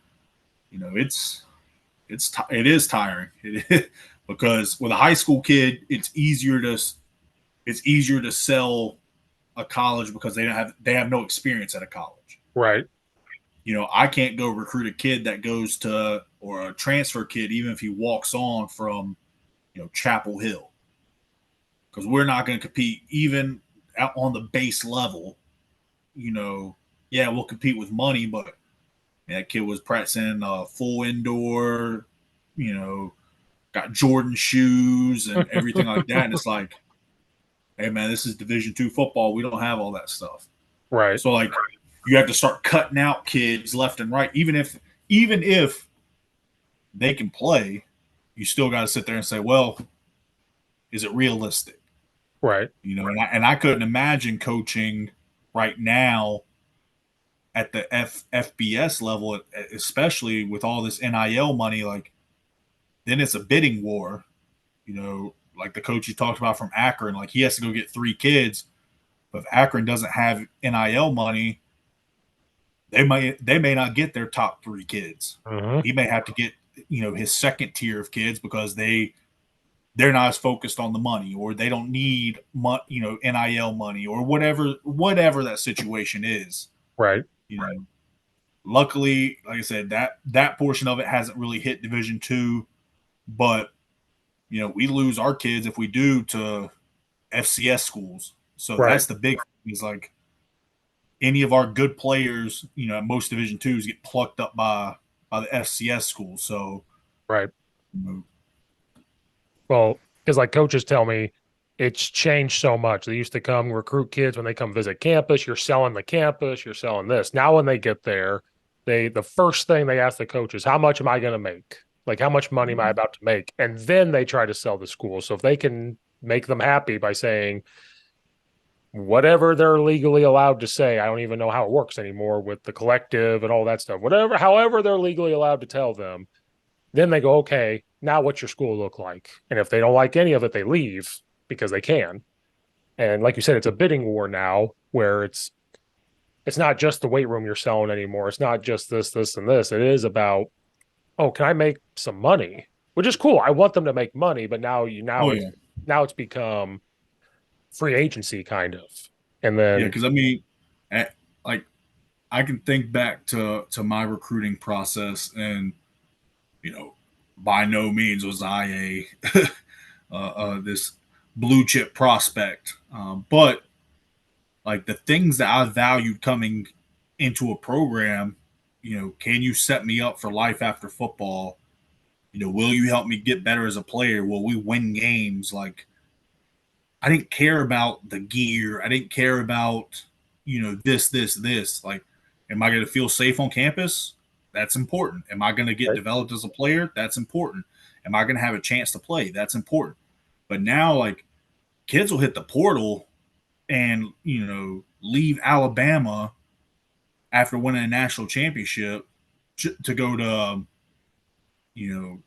Speaker 2: it is tiring. Because with a high school kid, it's easier to sell a college because they have no experience at a college.
Speaker 1: Right.
Speaker 2: I can't go recruit a kid that goes to, or a transfer kid, even if he walks on from Chapel Hill, because we're not going to compete even on the base level. Yeah, we'll compete with money, but that kid was practicing full indoor, you know, got Jordan shoes and everything like that. And it's like, hey man, this is Division two football. We don't have all that stuff.
Speaker 1: Right.
Speaker 2: So like, you have to start cutting out kids left and right. Even if they can play, you still got to sit there and say, well, is it realistic?
Speaker 1: Right.
Speaker 2: And I couldn't imagine coaching right now at the FBS level, especially with all this NIL money. Like, then it's a bidding war. Like the coach you talked about from Akron, like he has to go get 3 kids, but if Akron doesn't have NIL money, they may not get their top 3 kids.
Speaker 1: Hmm.
Speaker 2: He may have to get his second tier of kids, because they're not as focused on the money, or they don't need NIL money, or whatever that situation is.
Speaker 1: Right.
Speaker 2: You know, luckily, like I said, that portion of it hasn't really hit Division two, but we lose our kids if we do to FCS schools. So
Speaker 1: Right.
Speaker 2: that's the big thing, is like, any of our good players, most Division twos get plucked up by the FCS schools. So,
Speaker 1: Right.
Speaker 2: you know,
Speaker 1: Well, because like coaches tell me, it's changed so much. They used to come recruit kids when they come visit campus. You're selling the campus. You're selling this. Now, when they get there, the first thing they ask the coaches, how much am I going to make? Like, how much money am I about to make? And then they try to sell the school. So if they can make them happy by saying whatever they're legally allowed to say, I don't even know how it works anymore with the collective and all that stuff. However they're legally allowed to tell them, then they go, okay, now what's your school look like? And if they don't like any of it, they leave because they can. And like you said, it's a bidding war now, where it's not just the weight room you're selling anymore. It's not just this, and this. It is about, oh, can I make some money? Which is cool. I want them to make money, but
Speaker 2: oh yeah,
Speaker 1: now it's become free agency kind of. And
Speaker 2: yeah.
Speaker 1: then
Speaker 2: Because I mean, like, I can think back to my recruiting process, and by no means was I a this blue chip prospect, but like, the things that I valued coming into a program, can you set me up for life after football? Will you help me get better as a player? Will we win games? Like, I didn't care about the gear. I didn't care about, this. Like, am I going to feel safe on campus? That's important. Am I going to get
Speaker 1: right,
Speaker 2: developed as a player? That's important. Am I going to have a chance to play? That's important. But now, like, kids will hit the portal and, leave Alabama after winning a national championship to go to, you know,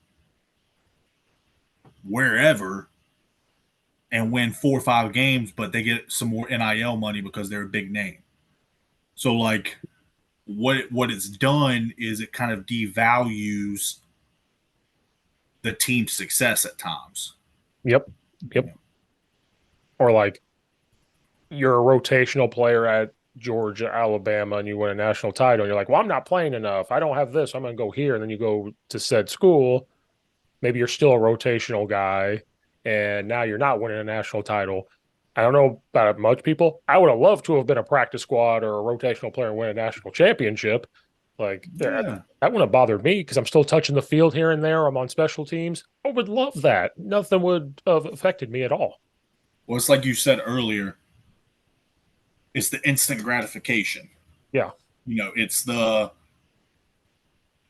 Speaker 2: wherever, and win 4 or 5 games, but they get some more NIL money because they're a big name. So like what it's done is it kind of devalues the team's success at times.
Speaker 1: Yep. Yep. Or like you're a rotational player at Georgia, Alabama, and you win a national title. And you're like, well, I'm not playing enough. I don't have this. I'm going to go here. And then you go to said school. Maybe you're still a rotational guy, and now you're not winning a national title. I don't know about much people. I would have loved to have been a practice squad or a rotational player and win a national championship. Like that
Speaker 2: Yeah.
Speaker 1: wouldn't have bothered me because I'm still touching the field here and there. I'm on special teams. I would love that. Nothing would have affected me at all.
Speaker 2: Well, it's like you said earlier, it's the instant gratification.
Speaker 1: Yeah.
Speaker 2: It's the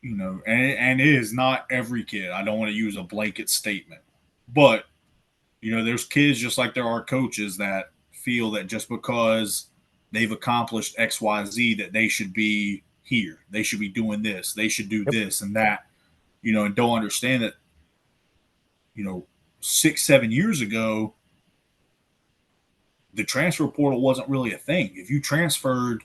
Speaker 2: and it is not every kid. I don't want to use a blanket statement, but there's kids just like there are coaches that feel that just because they've accomplished XYZ that they should be here. They should be doing this. They should do
Speaker 1: Yep.
Speaker 2: this and that, and don't understand that, 6, 7 years ago, the transfer portal wasn't really a thing. If you transferred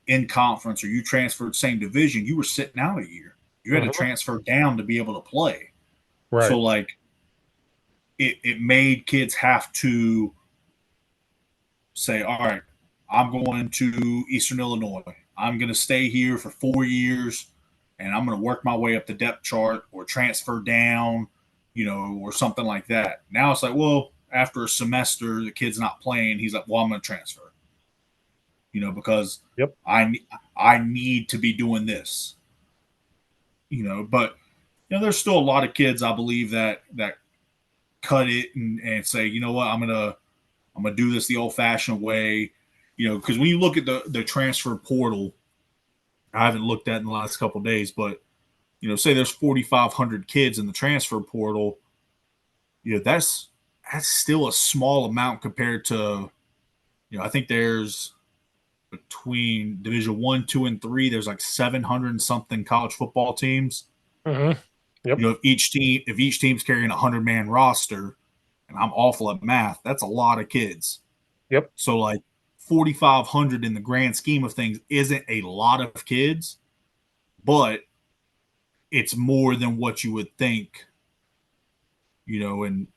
Speaker 2: in conference or you transferred same division, you were sitting out a year. You had to
Speaker 1: Mhm.
Speaker 2: transfer down to be able to play.
Speaker 1: Right.
Speaker 2: So like it made kids have to say, all right, I'm going to Eastern Illinois. I'm going to stay here for 4 years and I'm going to work my way up the depth chart or transfer down, or something like that. Now it's like, well, after a semester, the kid's not playing. He's like, well, I'm going to transfer, because
Speaker 1: Yep.
Speaker 2: I need to be doing this, but there's still a lot of kids I believe that cut it and say, you know what, I'm gonna do this the old fashioned way, because when you look at the transfer portal, I haven't looked at in the last couple of days, but say there's 4,500 kids in the transfer portal, that's still a small amount compared to, I think there's between Division 1, 2, and 3, there's like 700 and something college football teams.
Speaker 1: Hmm. Yep.
Speaker 2: If each team's carrying a 100-man roster, and I'm awful at math, that's a lot of kids.
Speaker 1: Yep.
Speaker 2: So like 4,500 in the grand scheme of things isn't a lot of kids, but it's more than what you would think, and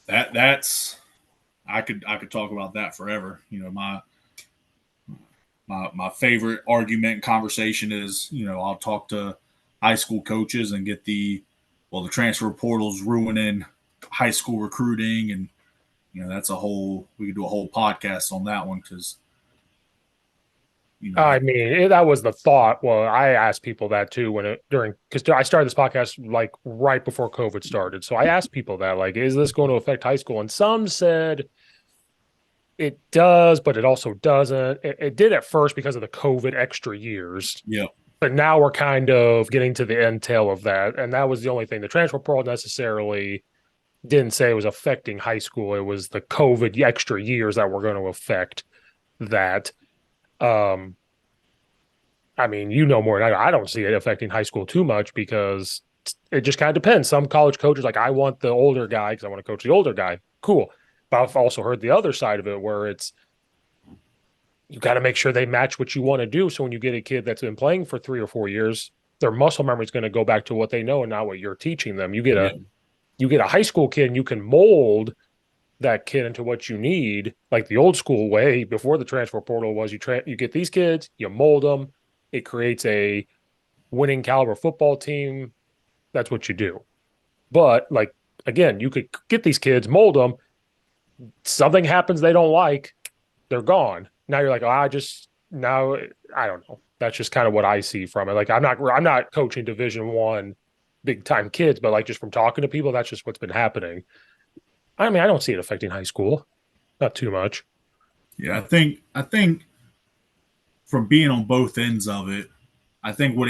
Speaker 2: that's I could talk about that forever. My favorite argument and conversation is, I'll talk to high school coaches and get the transfer portal's ruining high school recruiting, and that's we could do a whole podcast on that one because
Speaker 1: I mean, that was the thought. Well, I asked people that too because I started this podcast like right before COVID started. So I asked people that, like, is this going to affect high school? And some said it does, but it also doesn't. It did at first because of the COVID extra years,
Speaker 2: yeah,
Speaker 1: but now we're kind of getting to the end tail of that. And that was the only thing. The transfer portal necessarily didn't say it was affecting high school. It was the COVID extra years that were going to affect that. Um, I mean, more than I don't see it affecting high school too much because it just kind of depends. Some college coaches, like, I want the older guy because I want to coach the older guy. Cool. But I've also heard the other side of it where it's you got to make sure they match what you want to do. So when you get a kid that's been playing for 3 or 4 years, their muscle memory is going to go back to what they know and not what you're teaching them.
Speaker 2: yeah,
Speaker 1: You get a high school kid and you can mold that kid into what you need, like the old school way before the transfer portal was you get these kids, you mold them, it creates a winning caliber football team. That's what you do. But like again, you could get these kids, mold them, something happens they don't like, they're gone. Now you're like, oh, now I don't know. That's just kind of what I see from it. Like I'm not coaching Division 1 big time kids, but like just from talking to people, that's just what's been happening. I mean, I don't see it affecting high school. Not too much.
Speaker 2: yeah. I think from being on both ends of it, I think what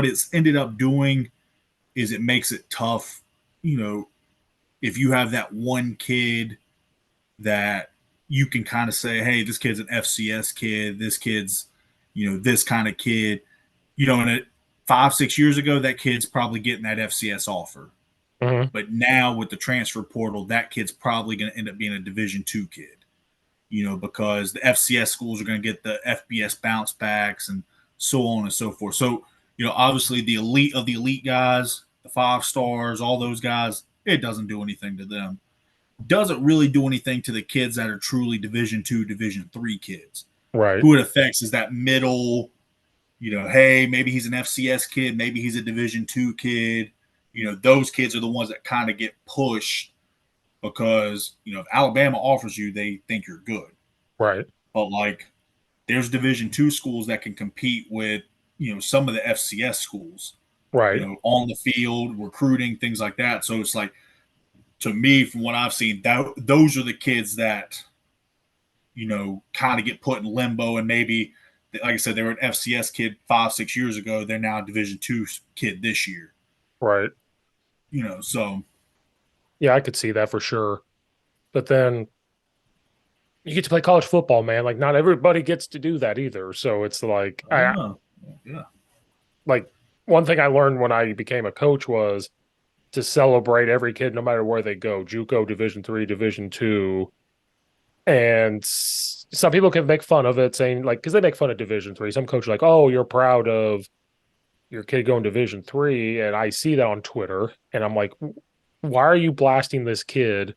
Speaker 2: it's ended up doing is it makes it tough. If you have that one kid that you can kind of say, hey, this kid's an FCS kid, this kid's, this kind of kid, and 5, 6 years ago, that kid's probably getting that FCS offer.
Speaker 1: Hmm.
Speaker 2: But now with the transfer portal, that kid's probably going to end up being a Division II kid, because the FCS schools are going to get the FBS bounce backs and so on and so forth. So, obviously the elite of the elite guys, the 5 stars, all those guys, it doesn't do anything to them. Doesn't really do anything to the kids that are truly Division II, Division III kids.
Speaker 1: Right.
Speaker 2: Who it affects is that middle, hey, maybe he's an FCS kid, maybe he's a Division II kid. Those kids are the ones that kind of get pushed because, if Alabama offers you, they think you're good.
Speaker 1: Right.
Speaker 2: But like, there's Division II schools that can compete with, some of the FCS schools,
Speaker 1: Right.
Speaker 2: on the field, recruiting, things like that. So it's like, to me, from what I've seen, those are the kids that, kind of get put in limbo, and maybe, like I said, they were an FCS kid 5, 6 years ago. They're now a Division II kid this year.
Speaker 1: Right.
Speaker 2: So
Speaker 1: Yeah, I could see that for sure. But then you get to play college football, man. Like not everybody gets to do that either. So it's like
Speaker 2: oh
Speaker 1: I
Speaker 2: no, yeah,
Speaker 1: like one thing I learned when I became a coach was to celebrate every kid no matter where they go, JUCO, Division III, Division II. And some people can make fun of it, saying like because they make fun of Division III. Some coaches are like, "Oh, you're proud of your kid going Division III," and I see that on Twitter, and I'm like, "Why are you blasting this kid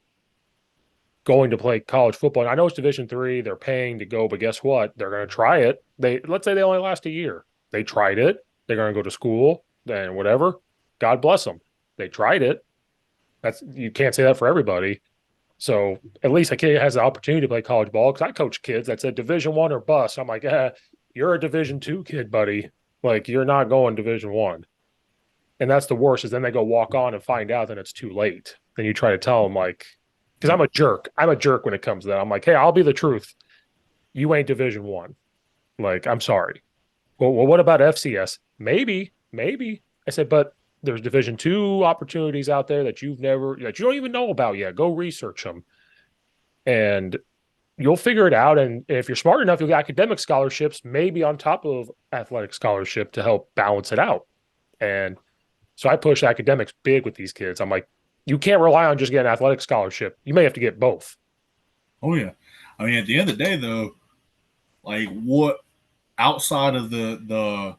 Speaker 1: going to play college football?" And I know it's Division III; they're paying to go, but guess what? They're going to try it. Let's say they only last a year. They tried it. They're going to go to school, then whatever. God bless them. They tried it. That's you can't say that for everybody. So at least a kid has the opportunity to play college ball because I coach kids that said Division I or bust. I'm like, you're a Division II kid, buddy. Like you're not going Division I. And that's the worst is then they go walk on and find out that it's too late. Then you try to tell them like, because I'm a jerk. I'm a jerk when it comes to that. I'm like, hey, I'll be the truth. You ain't Division I. Like, I'm sorry. Well, what about FCS? Maybe. I said, but there's Division II opportunities out there that that you don't even know about yet. Go research them. And you'll figure it out. And if you're smart enough, you'll get academic scholarships, maybe on top of athletic scholarship to help balance it out. And so I push academics big with these kids. I'm like, you can't rely on just getting an athletic scholarship. You may have to get both.
Speaker 2: oh yeah. I mean, at the end of the day, though, like, what outside of the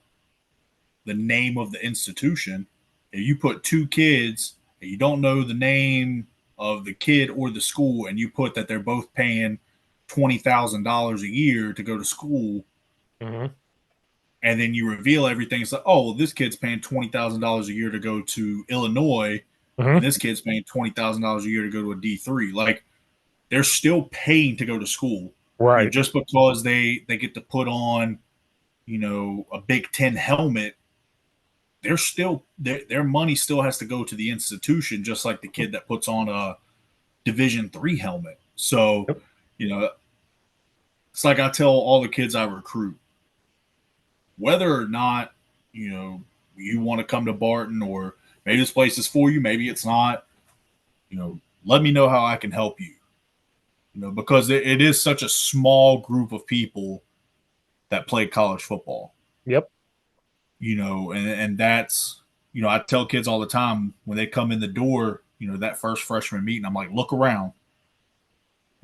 Speaker 2: name of the institution, if you put 2 kids and you don't know the name of the kid or the school, and you put that they're both paying $20,000 a year to go to school,
Speaker 1: Mm-hmm.
Speaker 2: and then you reveal everything, it's like, oh, well, this kid's paying $20,000 a year to go to Illinois, and
Speaker 1: Mm-hmm.
Speaker 2: this kid's paying $20,000 a year to go to a D3. Like, they're still paying to go to school.
Speaker 1: Right.
Speaker 2: Just because they get to put on, a Big 10 helmet, they're still their money still has to go to the institution, just like the kid that puts on a Division III helmet. So,
Speaker 1: Yep.
Speaker 2: you know, it's like I tell all the kids I recruit, whether or not, you want to come to Barton, or maybe this place is for you, maybe it's not, let me know how I can help you. Because it is such a small group of people that play college football.
Speaker 1: Yep.
Speaker 2: And that's, I tell kids all the time when they come in the door, that first freshman meeting, I'm like, look around.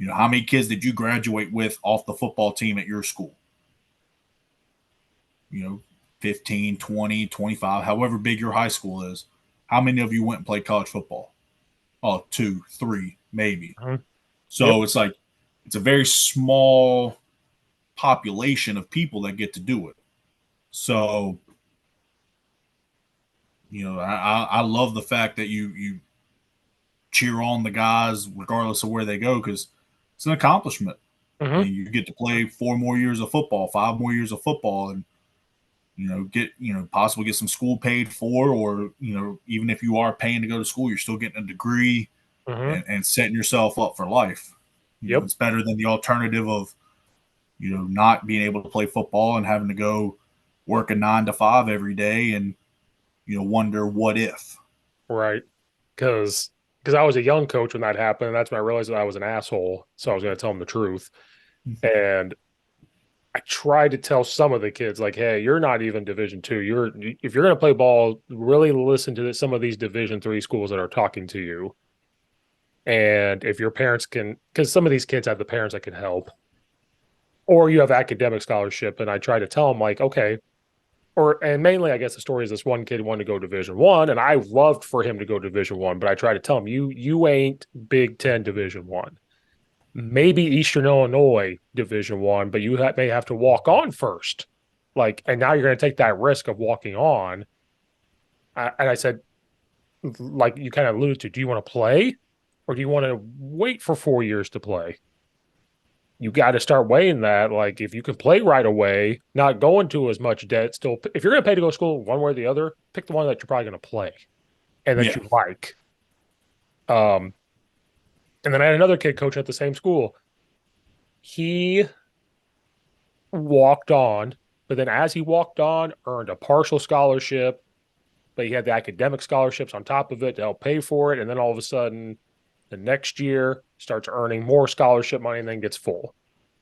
Speaker 2: How many kids did you graduate with off the football team at your school? you know 15, 20, 25, however big your high school is. How many of you went and played college football? Oh, two, three, maybe.
Speaker 1: Mm-hmm. Yep.
Speaker 2: So it's like, it's a very small population of people that get to do it. So, I love the fact that you cheer on the guys regardless of where they go, because it's an accomplishment.
Speaker 1: Mm-hmm.
Speaker 2: And you get to play 4 more years of football, 5 more years of football, and get possibly get some school paid for, or even if you are paying to go to school, you're still getting a degree,
Speaker 1: Mm-hmm.
Speaker 2: and setting yourself up for life.
Speaker 1: Yep.
Speaker 2: It's better than the alternative of not being able to play football and having to go work a 9 to 5 every day, and wonder what if.
Speaker 1: Right. Because I was a young coach when that happened. And that's when I realized that I was an asshole. So I was going to tell him the truth. And I try to tell some of the kids like, hey, you're not even Division 2. If you're going to play ball, really listen to some of these Division 3 schools that are talking to you. And if your parents can, because some of these kids have the parents that can help, or you have academic scholarship. And I try to tell them like, okay, and mainly I guess the story is this one kid wanted to go Division 1, and I loved for him to go Division 1, but I try to tell him you ain't Big Ten Division 1, maybe Eastern Illinois Division 1, but may have to walk on first. Like, and now you're going to take that risk of walking on. And I said, like you kind of alluded to, do you want to play or do you want to wait for 4 years to play? You got to start weighing that. Like, if you can play right away, not go into as much debt, still, if you're going to pay to go to school one way or the other, pick the one that you're probably going to play and that
Speaker 2: Yeah.
Speaker 1: you like. Um, and then I had another kid coaching at the same school. He walked on, but then as he walked on, earned a partial scholarship, but he had the academic scholarships on top of it to help pay for it. And then all of a sudden, the next year starts earning more scholarship money and then gets full.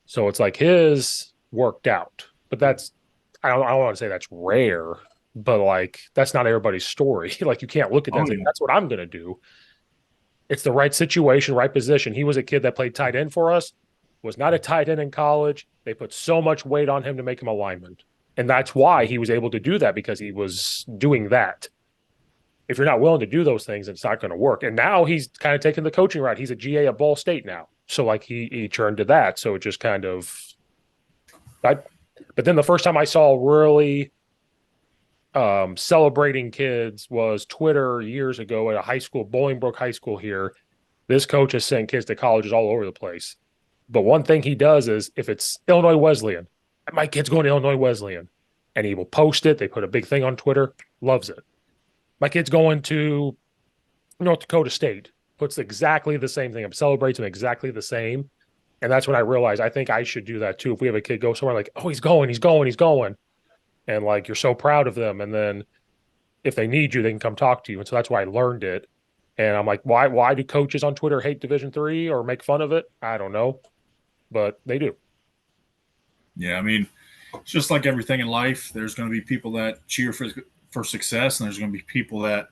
Speaker 1: So it's like his worked out. But I don't want to say that's rare, but like that's not everybody's story. Like you can't look at that
Speaker 2: Oh
Speaker 1: and say,
Speaker 2: yeah.
Speaker 1: that's what I'm going to do. It's the right situation, right position. He was a kid that played tight end for us, was not a tight end in college. They put so much weight on him to make him a lineman. And that's why he was able to do that, because he was doing that. If you're not willing to do those things, it's not going to work. And now he's kind of taking the coaching route. He's a GA at Ball State now. So like he turned to that. So it just kind of but then the first time I saw really celebrating kids was Twitter years ago at a high school, Bolingbrook High School here. This coach has sent kids to colleges all over the place. But one thing he does is if it's Illinois Wesleyan, my kid's going to Illinois Wesleyan, and he will post it. They put a big thing on Twitter, loves it. My kid's going to North Dakota State, puts exactly the same thing up, celebrates them exactly the same. And that's when I realized I think I should do that too. If we have a kid go somewhere like, oh, he's going, he's going, he's going. And like you're so proud of them. And then if they need you, they can come talk to you. And so that's why I learned it. And I'm like, why do coaches on Twitter hate Division 3 or make fun of it? I don't know. But they do.
Speaker 2: Yeah. I mean, it's just like everything in life. There's going to be people that cheer for success, and there's going to be people that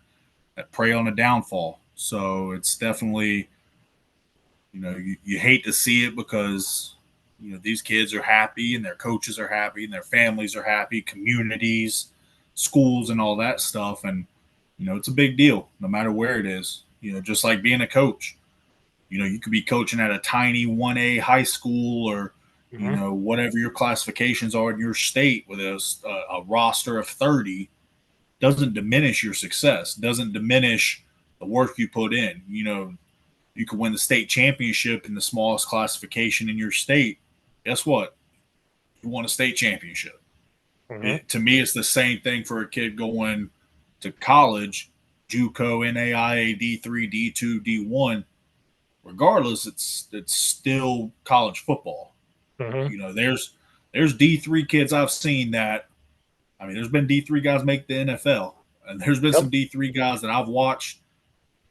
Speaker 2: prey on a downfall. So it's definitely, you hate to see it because, these kids are happy and their coaches are happy and their families are happy, communities, schools, and all that stuff. And, it's a big deal no matter where it is, just like being a coach. You could be coaching at a tiny 1A high school or,
Speaker 1: Mm-hmm.
Speaker 2: whatever your classifications are in your state with a roster of 30 doesn't diminish your success, doesn't diminish the work you put in. You could win the state championship in the smallest classification in your state. Guess what? You won a state championship.
Speaker 1: Mm-hmm.
Speaker 2: To me, it's the same thing for a kid going to college, JUCO, NAIA, D3, D2, D1. Regardless, it's still college football.
Speaker 1: Mm-hmm.
Speaker 2: There's D3 kids I've seen that. I mean, there's been D3 guys make the NFL, and there's been
Speaker 1: Yep.
Speaker 2: some D3 guys that I've watched,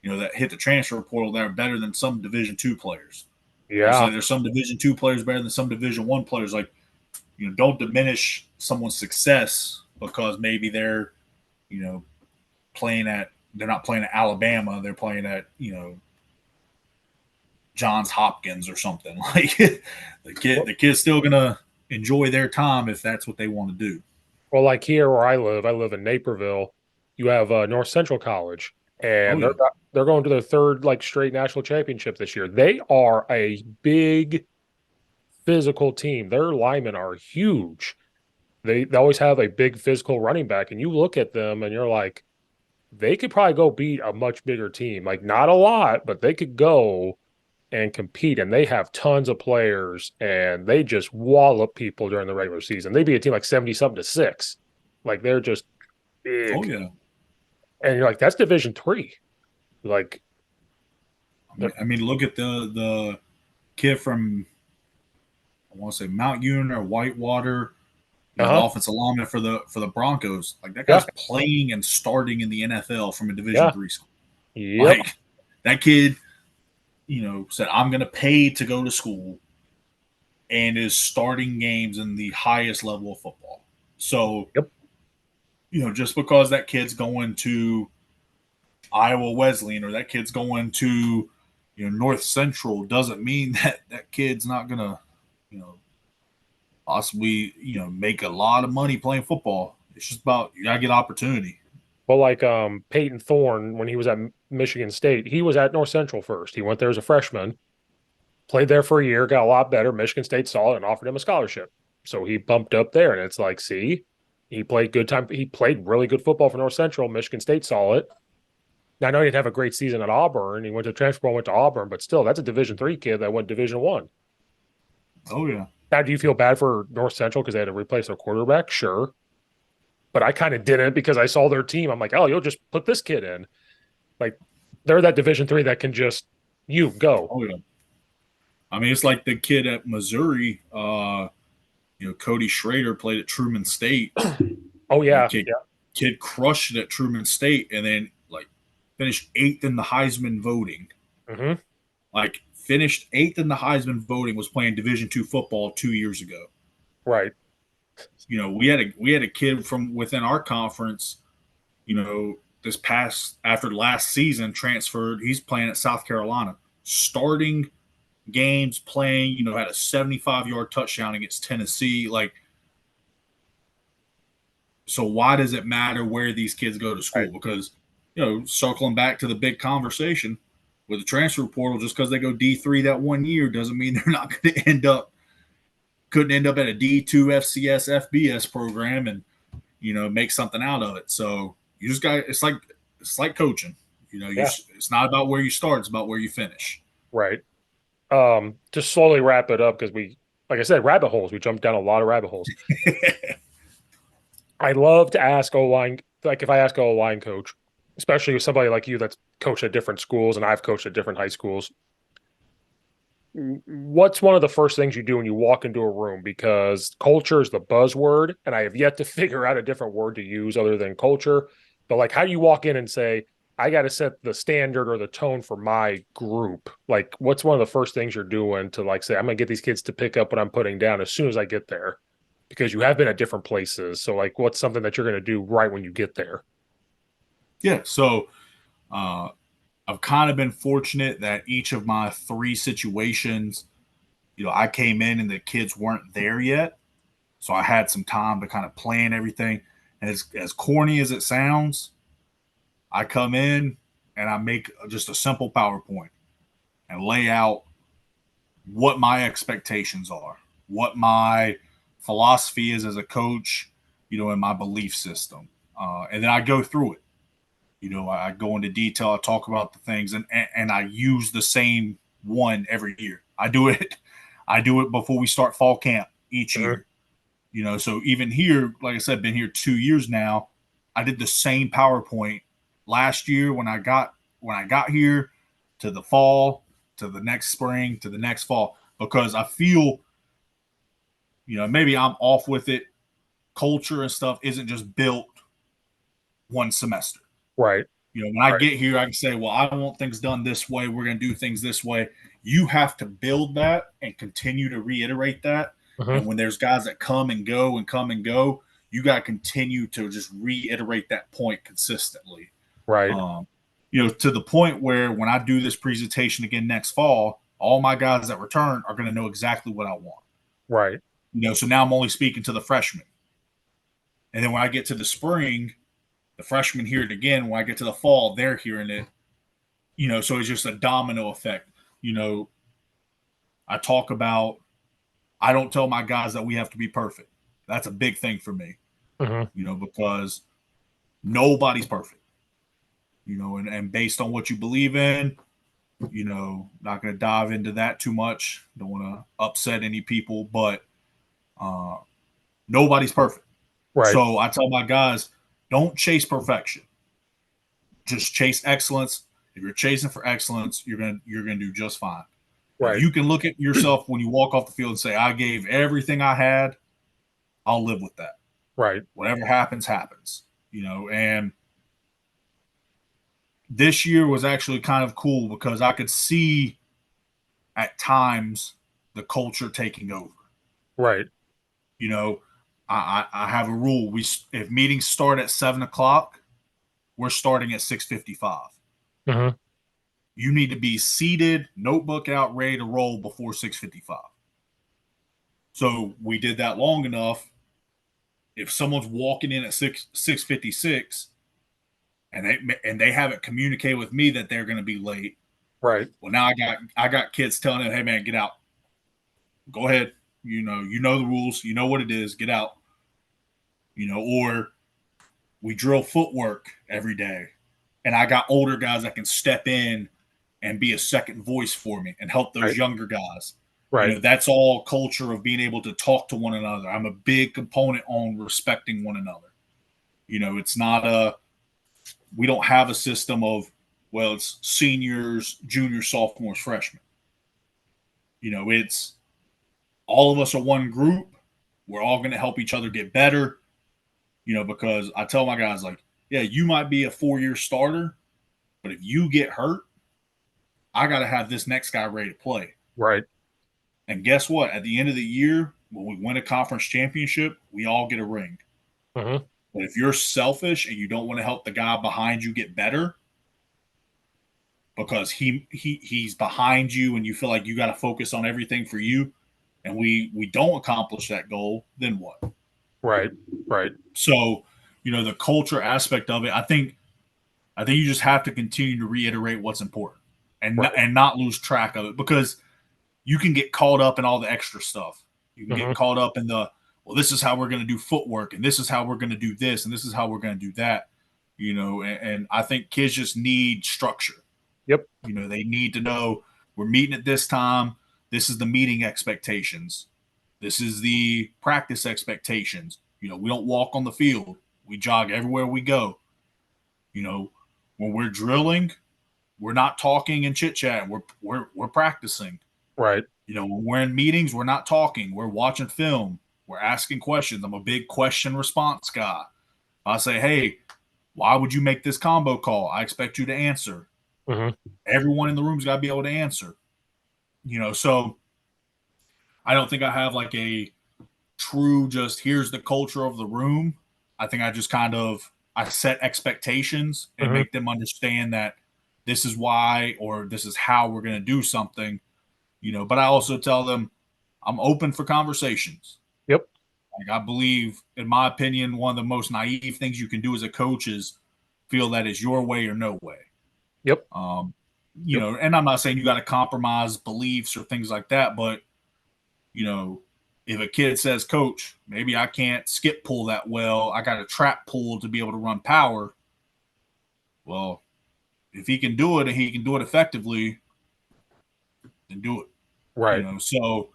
Speaker 2: that hit the transfer portal that are better than some Division 2 players. Just
Speaker 1: Yeah.
Speaker 2: like there's some Division 2 players better than some Division 1 players. Like, don't diminish someone's success because maybe they're not playing at Alabama, they're playing at Johns Hopkins or something. Like the kid's still gonna enjoy their time if that's what they want to do.
Speaker 1: Well, like here where I live in Naperville. You have North Central College,
Speaker 2: Oh
Speaker 1: and
Speaker 2: yeah.
Speaker 1: they're going to their third like straight national championship this year. They are a big physical team. Their linemen are huge. They always have a big physical running back, and you look at them and you're like, they could probably go beat a much bigger team. Like not a lot, but they could go and compete. And they have tons of players, and they just wallop people during the regular season. They beat a team like 70 something to 6. Like they're just
Speaker 2: Oh
Speaker 1: big.
Speaker 2: yeah.
Speaker 1: And you're like, that's Division 3. Like,
Speaker 2: I mean, look at the kid from, I want to say, Mount Union or Whitewater. The
Speaker 1: uh-huh.
Speaker 2: offensive lineman for the Broncos. Like that
Speaker 1: Yeah.
Speaker 2: guy's playing and starting in the NFL from a
Speaker 1: Yeah.
Speaker 2: Division 3 school.
Speaker 1: Yep.
Speaker 2: Like that kid, said, I'm going to pay to go to school and is starting games in the highest level of football. So,
Speaker 1: Yep.
Speaker 2: just because that kid's going to Iowa Wesleyan or that kid's going to, North Central doesn't mean that that kid's not going to, you know, possibly, make a lot of money playing football. It's just about you got to get opportunity.
Speaker 1: Well, like Peyton Thorne, when he was at Michigan State, he was at North Central first. He went there as a freshman, played there for a year, got a lot better. Michigan State saw it and offered him a scholarship. So he bumped up there. And it's like, see, he played good time. He played really good football for North Central. Michigan State saw it. Now, I know he didn't have a great season at Auburn. He went to transfer portal, went to Auburn, but still, that's a Division III kid that went Division I.
Speaker 2: Oh yeah.
Speaker 1: Now, do you feel bad for North Central because they had to replace their quarterback? Sure. But I kind of didn't because I saw their team. I'm like, oh, you'll just put this kid in. Like, they're that Division III that can just, you go.
Speaker 2: Oh yeah. I mean, it's like the kid at Missouri. Cody Schrader played at Truman State.
Speaker 1: Oh, yeah.
Speaker 2: Kid,
Speaker 1: Yeah.
Speaker 2: kid crushed it at Truman State, and then like finished 8th in the Heisman voting.
Speaker 1: Mm-hmm.
Speaker 2: Like finished 8th in the Heisman voting. Was playing Division II football 2 years ago.
Speaker 1: Right.
Speaker 2: We had a kid from within our conference. This past after last season transferred. He's playing at South Carolina, starting games, playing. Had a 75-yard touchdown against Tennessee. Like, so why does it matter where these kids go to
Speaker 1: Right.
Speaker 2: school? Because circling back to the big conversation with the transfer portal, just because they go D3 that 1 year doesn't mean they're not going to couldn't end up at a D2 FCS FBS program and make something out of it. So you just got it's like coaching.
Speaker 1: Yeah.
Speaker 2: It's not about where you start; it's about where you finish.
Speaker 1: Right. Just slowly wrap it up because like I said, rabbit holes. We jumped down a lot of rabbit holes. I love to ask O line, like if I ask O line coach, especially with somebody like you that's coached at different schools and I've coached at different high schools. What's one of the first things you do when you walk into a room? Because culture is the buzzword, and I have yet to figure out a different word to use other than culture. But like, how do you walk in and say, I got to set the standard or the tone for my group? Like, what's one of the first things you're doing to like say, I'm going to get these kids to pick up what I'm putting down as soon as I get there? Because you have been at different places. So, like, what's something that you're going to do right when you get there?
Speaker 2: Yeah. So uh, I've kind of been fortunate that each of my 3 situations, I came in and the kids weren't there yet. So I had some time to kind of plan everything. And as corny as it sounds, I come in and I make just a simple PowerPoint and lay out what my expectations are, what my philosophy is as a coach, and my belief system. And then I go through it. I go into detail. I talk about the things, and I use the same one every year. I do it. I do it before we start fall camp each
Speaker 1: Mhm.
Speaker 2: year. So even here, like I said, been here 2 years now. I did the same PowerPoint last year when I got here, to the fall, to the next spring, to the next fall, because I feel, maybe I'm off with it. Culture and stuff isn't just built one semester.
Speaker 1: Right.
Speaker 2: When I
Speaker 1: Right.
Speaker 2: get here, I can say, well, I want things done this way. We're going to do things this way. You have to build that and continue to reiterate that.
Speaker 1: Mhm.
Speaker 2: And when there's guys that come and go and come and go, you got to continue to just reiterate that point consistently.
Speaker 1: Right.
Speaker 2: Um, to the point where when I do this presentation again next fall, all my guys that return are going to know exactly what I want.
Speaker 1: Right.
Speaker 2: So now I'm only speaking to the freshmen. And then when I get to the spring, the freshmen hear it again. When I get to the fall, they're hearing it. So it's just a domino effect. You know, I talk about, I don't tell my guys that we have to be perfect. That's a big thing for me,
Speaker 1: Mhm.
Speaker 2: because nobody's perfect, and based on what you believe in, not going to dive into that too much. Don't want to upset any people, but uh, nobody's perfect.
Speaker 1: Right.
Speaker 2: So I tell my guys, don't chase perfection. Just chase excellence. If you're chasing for excellence, you're gonna do just fine. If
Speaker 1: Right.
Speaker 2: you can look at yourself when you walk off the field and say, I gave everything I had, I'll live with that.
Speaker 1: Right.
Speaker 2: Whatever happens, happens. And this year was actually kind of cool because I could see at times the culture taking over.
Speaker 1: Right.
Speaker 2: You know, I have a rule. If meetings start at 7 o'clock, we're starting at 6:55.
Speaker 1: Hmm.
Speaker 2: You need to be seated, notebook out, ready to roll before 6:55. So we did that long enough. If someone's walking in at 6:56 and they haven't communicated with me that they're going to be late,
Speaker 1: Right.
Speaker 2: well, now I got kids telling them, hey man, get out. Go ahead. You know the rules. You know what it is. Get out. Or we drill footwork every day, and I got older guys that can step in and be a second voice for me and help those
Speaker 1: Right.
Speaker 2: younger guys.
Speaker 1: Right.
Speaker 2: That's all culture of being able to talk to one another. I'm a big component on respecting one another. It's not we don't have a system of, well, it's seniors, juniors, sophomores, freshmen. It's all of us are one group. We're all going to help each other get better. Because I tell my guys, like, yeah, you might be a 4-year starter, but if you get hurt, I got to have this next guy ready to play.
Speaker 1: Right.
Speaker 2: And guess what? At the end of the year, when we win a conference championship, we all get a ring.
Speaker 1: Hmm.
Speaker 2: But if you're selfish and you don't want to help the guy behind you get better because he's behind you and you feel like you got to focus on everything for you, and we don't accomplish that goal, then what?
Speaker 1: Right. Right.
Speaker 2: So, the culture aspect of it, I think you just have to continue to reiterate what's important
Speaker 1: Right.
Speaker 2: and not lose track of it, because you can get caught up in all the extra stuff. You can
Speaker 1: Hmm.
Speaker 2: get caught up in well, this is how we're going to do footwork, and this is how we're going to do this, and this is how we're going to do that. And I think kids just need structure.
Speaker 1: Yep.
Speaker 2: They need to know we're meeting at this time. This is the meeting expectations. This is the practice expectations. We don't walk on the field. We jog everywhere we go. When we're drilling, we're not talking and chit chatting. We're practicing.
Speaker 1: Right.
Speaker 2: When we're in meetings, we're not talking. We're watching film. We're asking questions. I'm a big question response guy. I say, hey, why would you make this combo call? I expect you to answer.
Speaker 1: Hmm.
Speaker 2: Everyone in the room's got to be able to answer. So I don't think I have like a true just here's the culture of the room. I think I just kind of I set expectations and
Speaker 1: Hmm.
Speaker 2: make them understand that this is why or this is how we're going to do something. But I also tell them I'm open for conversations.
Speaker 1: Yep.
Speaker 2: Like, I believe, in my opinion, one of the most naive things you can do as a coach is feel that it's your way or no way.
Speaker 1: Yep.
Speaker 2: Um,
Speaker 1: Yep.
Speaker 2: and I'm not saying you got to compromise beliefs or things like that, but you know, if a kid says, Coach, maybe I can't skip pull that well, I got a trap pull to be able to run power. Well, if he can do it and he can do it effectively, then do it.
Speaker 1: Right.
Speaker 2: So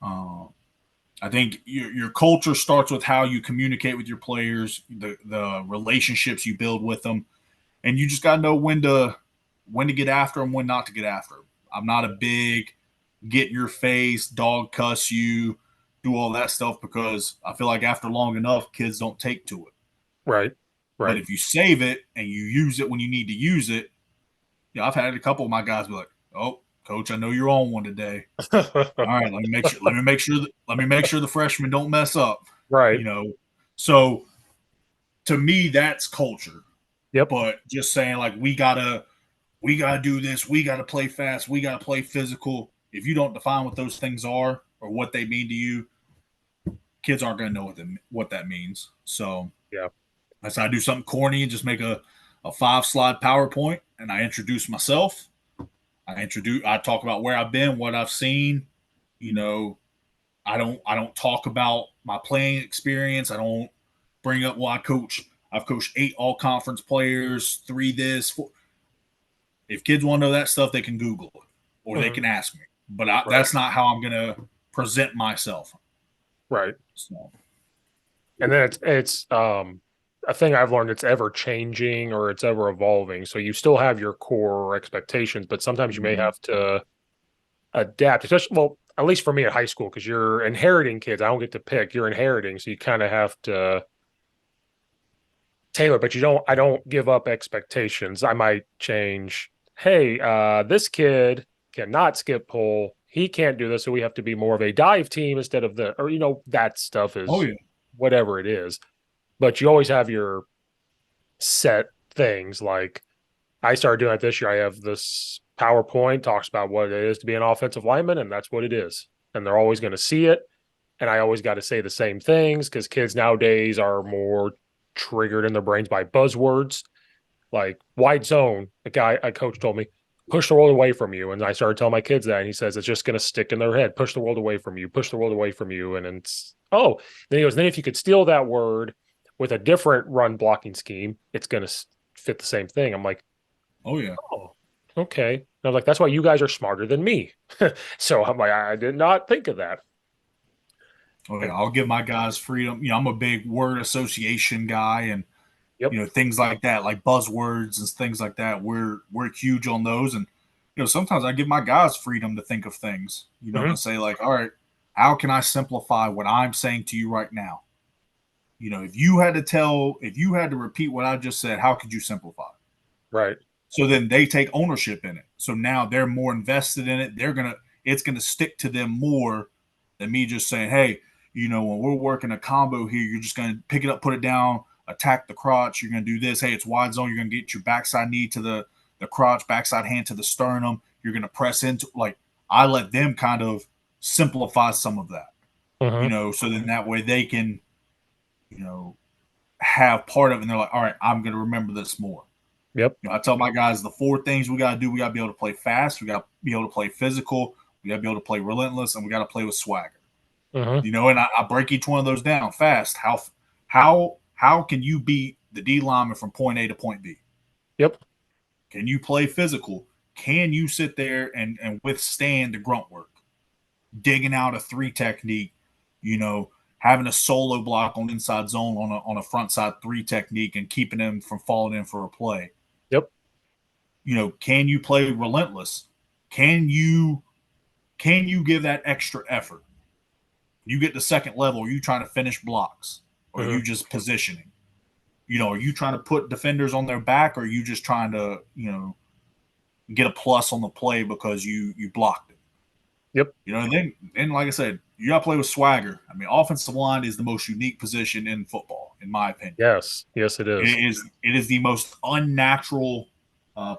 Speaker 2: uh, I think your culture starts with how you communicate with your players, the relationships you build with them, and you just got to know when to get after them, when not to get after them. I'm not a big get in your face, dog cuss you, do all that stuff, because I feel like after long enough, kids don't take to it.
Speaker 1: Right.
Speaker 2: But
Speaker 1: Right.
Speaker 2: if you save it and you use it when you need to use it, I've had a couple of my guys be like, "Oh, coach, I know you're on one today. All right, let me make sure. Let me make sure the freshmen don't mess up."
Speaker 1: Right.
Speaker 2: You know, so to me, that's culture.
Speaker 1: Yep.
Speaker 2: But just saying like we gotta do this, we gotta play fast, we gotta play physical. If you don't define what those things are or what they mean to you, kids aren't gonna know what that means. So
Speaker 1: Yeah.
Speaker 2: I said I do something corny and just make a 5 slide PowerPoint and I introduce myself. I talk about where I've been, what I've seen. You know, I don't talk about my playing experience. I don't bring up, well, I've coached 8 all conference players, 3 this, 4. If kids want to know that stuff, they can Google it or they
Speaker 1: Hmm.
Speaker 2: can ask me. But
Speaker 1: Right.
Speaker 2: that's not how I'm going to present myself.
Speaker 1: Right.
Speaker 2: So,
Speaker 1: And then it's a thing I've learned, it's ever changing or it's ever evolving. So you still have your core expectations, but sometimes you may
Speaker 2: mhm.
Speaker 1: have to adapt, especially, well, at least for me at high school, because you're inheriting kids. I don't get to pick, you're inheriting. So you kind of have to tailor, but I don't give up expectations. I might change, hey, this kid cannot skip pole. he can't do this, so we have to be more of a dive team instead of the, or that stuff
Speaker 2: Oh
Speaker 1: is
Speaker 2: yeah.
Speaker 1: whatever it is. But you always have your set things. Like I started doing it this year. I have this PowerPoint talks about what it is to be an offensive lineman, and that's what it is. And they're always going to see it. And I always got to say the same things because kids nowadays are more triggered in their brains by buzzwords like wide zone. A coach told me, push the world away from you. And I started telling my kids that. And he says, it's just going to stick in their head. Push the world away from you. Push the world away from you. And it's, oh, then he goes, then if you could steal that word with a different run blocking scheme, it's going to fit the same thing. I'm like,
Speaker 2: Oh yeah.
Speaker 1: oh, okay. And I was like, that's why you guys are smarter than me. So I'm like, I did not think of that.
Speaker 2: Oh yeah.
Speaker 1: And
Speaker 2: I'll give my guys freedom. I'm a big word association guy, and
Speaker 1: yep.
Speaker 2: things like that, like buzzwords and things like that. We're huge on those, and sometimes I give my guys freedom to think of things,
Speaker 1: Mm-hmm.
Speaker 2: and say like, all right, how can I simplify what I'm saying to you right now? If you had to repeat what I just said, how could you simplify?
Speaker 1: Right.
Speaker 2: So then they take ownership in it. So now they're more invested in it. It's gonna stick to them more than me just saying, hey, when we're working a combo here, you're just gonna pick it up, put it down, attack the crotch. You're gonna do this. Hey, it's wide zone. You're gonna get your backside knee to the crotch, backside hand to the sternum. You're gonna press into like I let them kind of simplify some of that.
Speaker 1: Mm-hmm.
Speaker 2: So then that way they can, you know, have part of it and they're like, all right, I'm gonna remember this more.
Speaker 1: Yep.
Speaker 2: I tell my guys the four things we got to do. We got to be able to play fast. We got to be able to play physical. We got to be able to play relentless, and we got to play with swagger.
Speaker 1: Mm-hmm.
Speaker 2: And I break each one of those down fast. How can you beat the D lineman from point A to point B?
Speaker 1: Yep.
Speaker 2: Can you play physical? Can you sit there and withstand the grunt work, digging out a three technique? Having a solo block on inside zone on a front side three technique and keeping him from falling in for a play.
Speaker 1: Yep.
Speaker 2: Can you play relentless? Can you give that extra effort? You get to second level, are you trying to finish blocks? Or are
Speaker 1: Mm-hmm.
Speaker 2: you just positioning? Are you trying to put defenders on their back, or are you just trying to, get a plus on the play because you blocked it?
Speaker 1: Yep.
Speaker 2: And then like I said, you gotta play with swagger. I mean, offensive line is the most unique position in football, in my opinion.
Speaker 1: Yes. Yes, it is.
Speaker 2: It is the most unnatural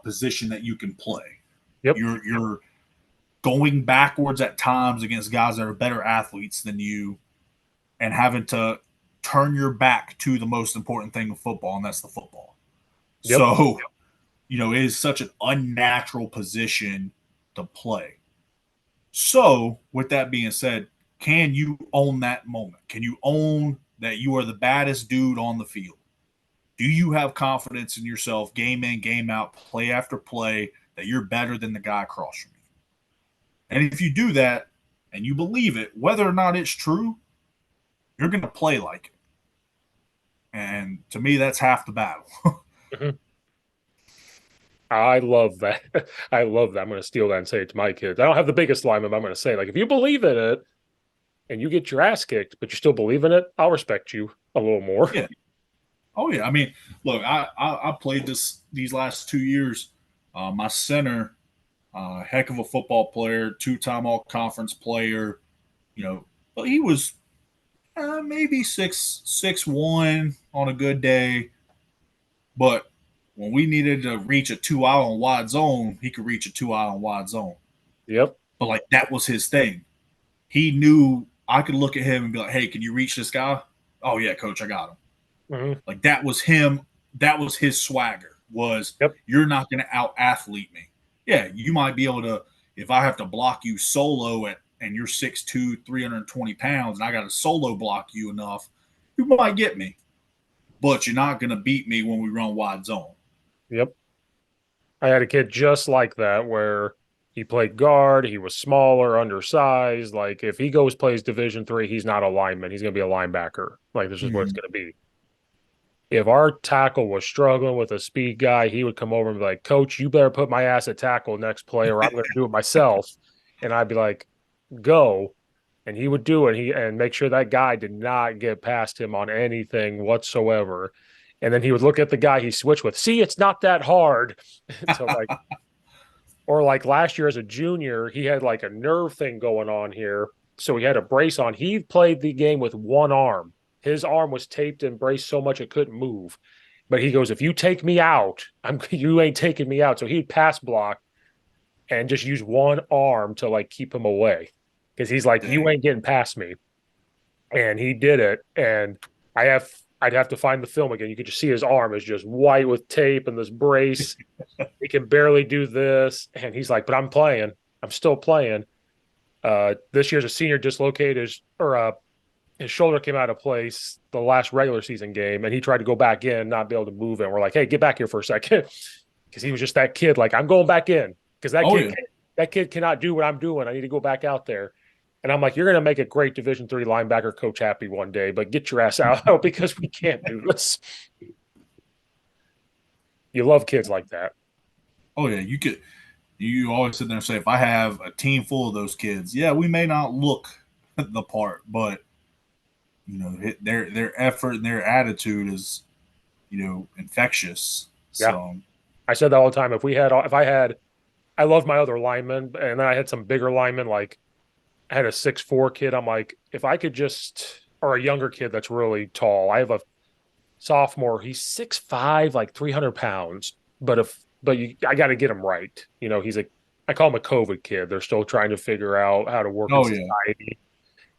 Speaker 2: position that you can play.
Speaker 1: Yep.
Speaker 2: You're going backwards at times against guys that are better athletes than you and having to turn your back to the most important thing in football, and that's the football.
Speaker 1: Yep.
Speaker 2: So, it is such an unnatural position to play. So, with that being said, can you own that moment? Can you own that you are the baddest dude on the field? Do you have confidence in yourself, game in, game out, play after play, that you're better than the guy across from you? And if you do that and you believe it, whether or not it's true, you're going to play like it. And to me, that's half the battle.
Speaker 1: Mm-hmm. I love that. I love that. I'm going to steal that and say it to my kids. I don't have the biggest lineman, but I'm going to say, like, if you believe in it and you get your ass kicked, but you still believe in it, I'll respect you a little more.
Speaker 2: Yeah. Oh yeah. I mean, look, I played these last 2 years. My center, heck of a football player, two-time all-conference player. But he was maybe 6'1" on a good day. But when we needed to reach a 2 out on wide zone, he could reach a 2 out on wide zone.
Speaker 1: Yep.
Speaker 2: But like that was his thing. He knew I could look at him and be like, "Hey, can you reach this guy?" "Oh yeah, coach, I got him."
Speaker 1: Mm-hmm.
Speaker 2: Like that was him. That was his swagger. Was
Speaker 1: Yep.
Speaker 2: you're not going to out athlete me. Yeah, you might be able to. If I have to block you solo and you're 6'2", 320 pounds, and I got to solo block you enough, you might get me. But you're not going to beat me when we run wide zone.
Speaker 1: Yep. I had a kid just like that where he played guard. He was smaller, undersized. Like if he goes plays Division 3, he's not a lineman. He's going to be a linebacker. Like this is what it's
Speaker 2: Mm-hmm.
Speaker 1: going to be. If our tackle was struggling with a speed guy, he would come over and be like, "Coach, you better put my ass at tackle next play, or I'm going to do it myself." And I'd be like, "Go." And he would do it. And make sure that guy did not get past him on anything whatsoever. And then he would look at the guy he switched with. See, it's not that hard. So like Or like last year as a junior, he had like a nerve thing going on here. So he had a brace on. He played the game with one arm. His arm was taped and braced so much it couldn't move. But he goes, if you take me out, you ain't taking me out. So he'd pass block and just use one arm to like keep him away. Because he's like, you
Speaker 2: Dang.
Speaker 1: ain't getting past me. And he did it. And I'd have to find the film again. You could just see his arm is just white with tape and this brace. He can barely do this. And he's like, but I'm playing. I'm still playing. This year's a senior dislocated his shoulder came out of place the last regular season game, and he tried to go back in, not be able to move it. And we're like, hey, get back here for a second. Because he was just that kid, like, I'm going back in. Because
Speaker 2: Oh yeah.
Speaker 1: that kid cannot do what I'm doing. I need to go back out there. And I'm like, you're going to make a great Division III linebacker coach happy one day, but get your ass out because we can't do this. You love kids like that.
Speaker 2: Oh yeah. You always sit there and say, if I have a team full of those kids, yeah, we may not look the part, but their effort and their attitude is infectious.
Speaker 1: Yeah.
Speaker 2: So
Speaker 1: I said that all the time. I loved my other linemen, and then I had some bigger linemen. Like I had a 6'4" kid. I'm like, if I could just, or a younger kid that's really tall. I have a sophomore. He's 6'5", like 300 pounds. I got to get him right. I call him a COVID kid. They're still trying to figure out how to work in
Speaker 2: oh yeah.
Speaker 1: society.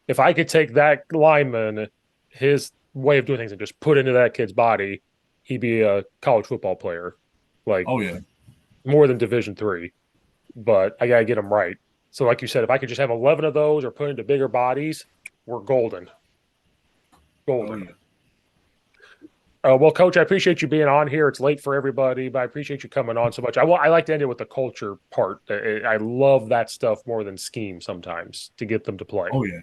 Speaker 1: If I could take that lineman, his way of doing things, and just put into that kid's body, he'd be a college football player, like
Speaker 2: Oh yeah.
Speaker 1: more than Division III. But I got to get him right. So, like you said, if I could just have 11 of those or put into bigger bodies, we're golden.
Speaker 2: Oh
Speaker 1: Golden.
Speaker 2: yeah.
Speaker 1: Well, Coach, I appreciate you being on here. It's late for everybody, but I appreciate you coming on so much. I like to end it with the culture part. I love that stuff more than scheme sometimes to get them to play.
Speaker 2: Oh yeah.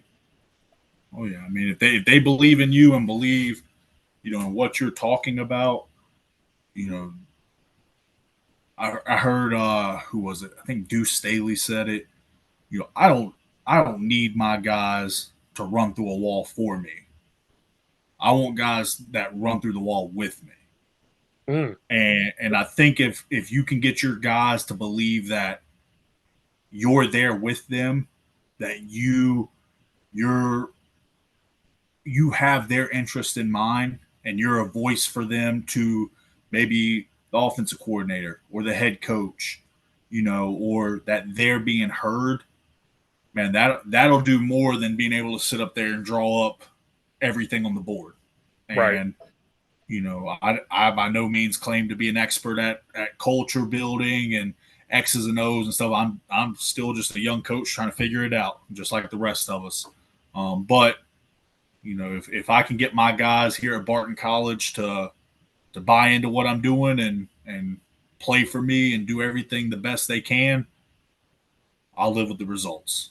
Speaker 2: Oh yeah. I mean, if they believe in you and believe, in what you're talking about, you know, I heard who was it? I think Deuce Staley said it. I don't need my guys to run through a wall for me. I want guys that run through the wall with me.
Speaker 1: Mm,
Speaker 2: And I think if you can get your guys to believe that you're there with them, that you're you have their interest in mind and you're a voice for them to maybe the offensive coordinator or the head coach, or that they're being heard, man, that'll do more than being able to sit up there and draw up everything on the board.
Speaker 1: right.
Speaker 2: And I by no means claim to be an expert at culture building and X's and O's and stuff. I'm still just a young coach trying to figure it out, just like the rest of us. But if I can get my guys here at Barton College to buy into what I'm doing and play for me and do everything the best they can, I'll live with the results.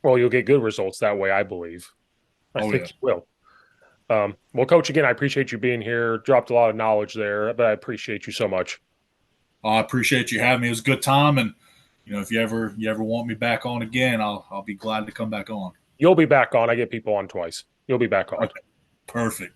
Speaker 1: Well, you'll get good results that way, I believe. I
Speaker 2: Oh yeah.
Speaker 1: think you will. Well, Coach, again, I appreciate you being here. Dropped a lot of knowledge there, but I appreciate you so much.
Speaker 2: I appreciate you having me. It was a good time, and if you ever want me back on again, I'll be glad to come back on.
Speaker 1: You'll be back on. I get people on twice. You'll be back on.
Speaker 2: Okay, perfect.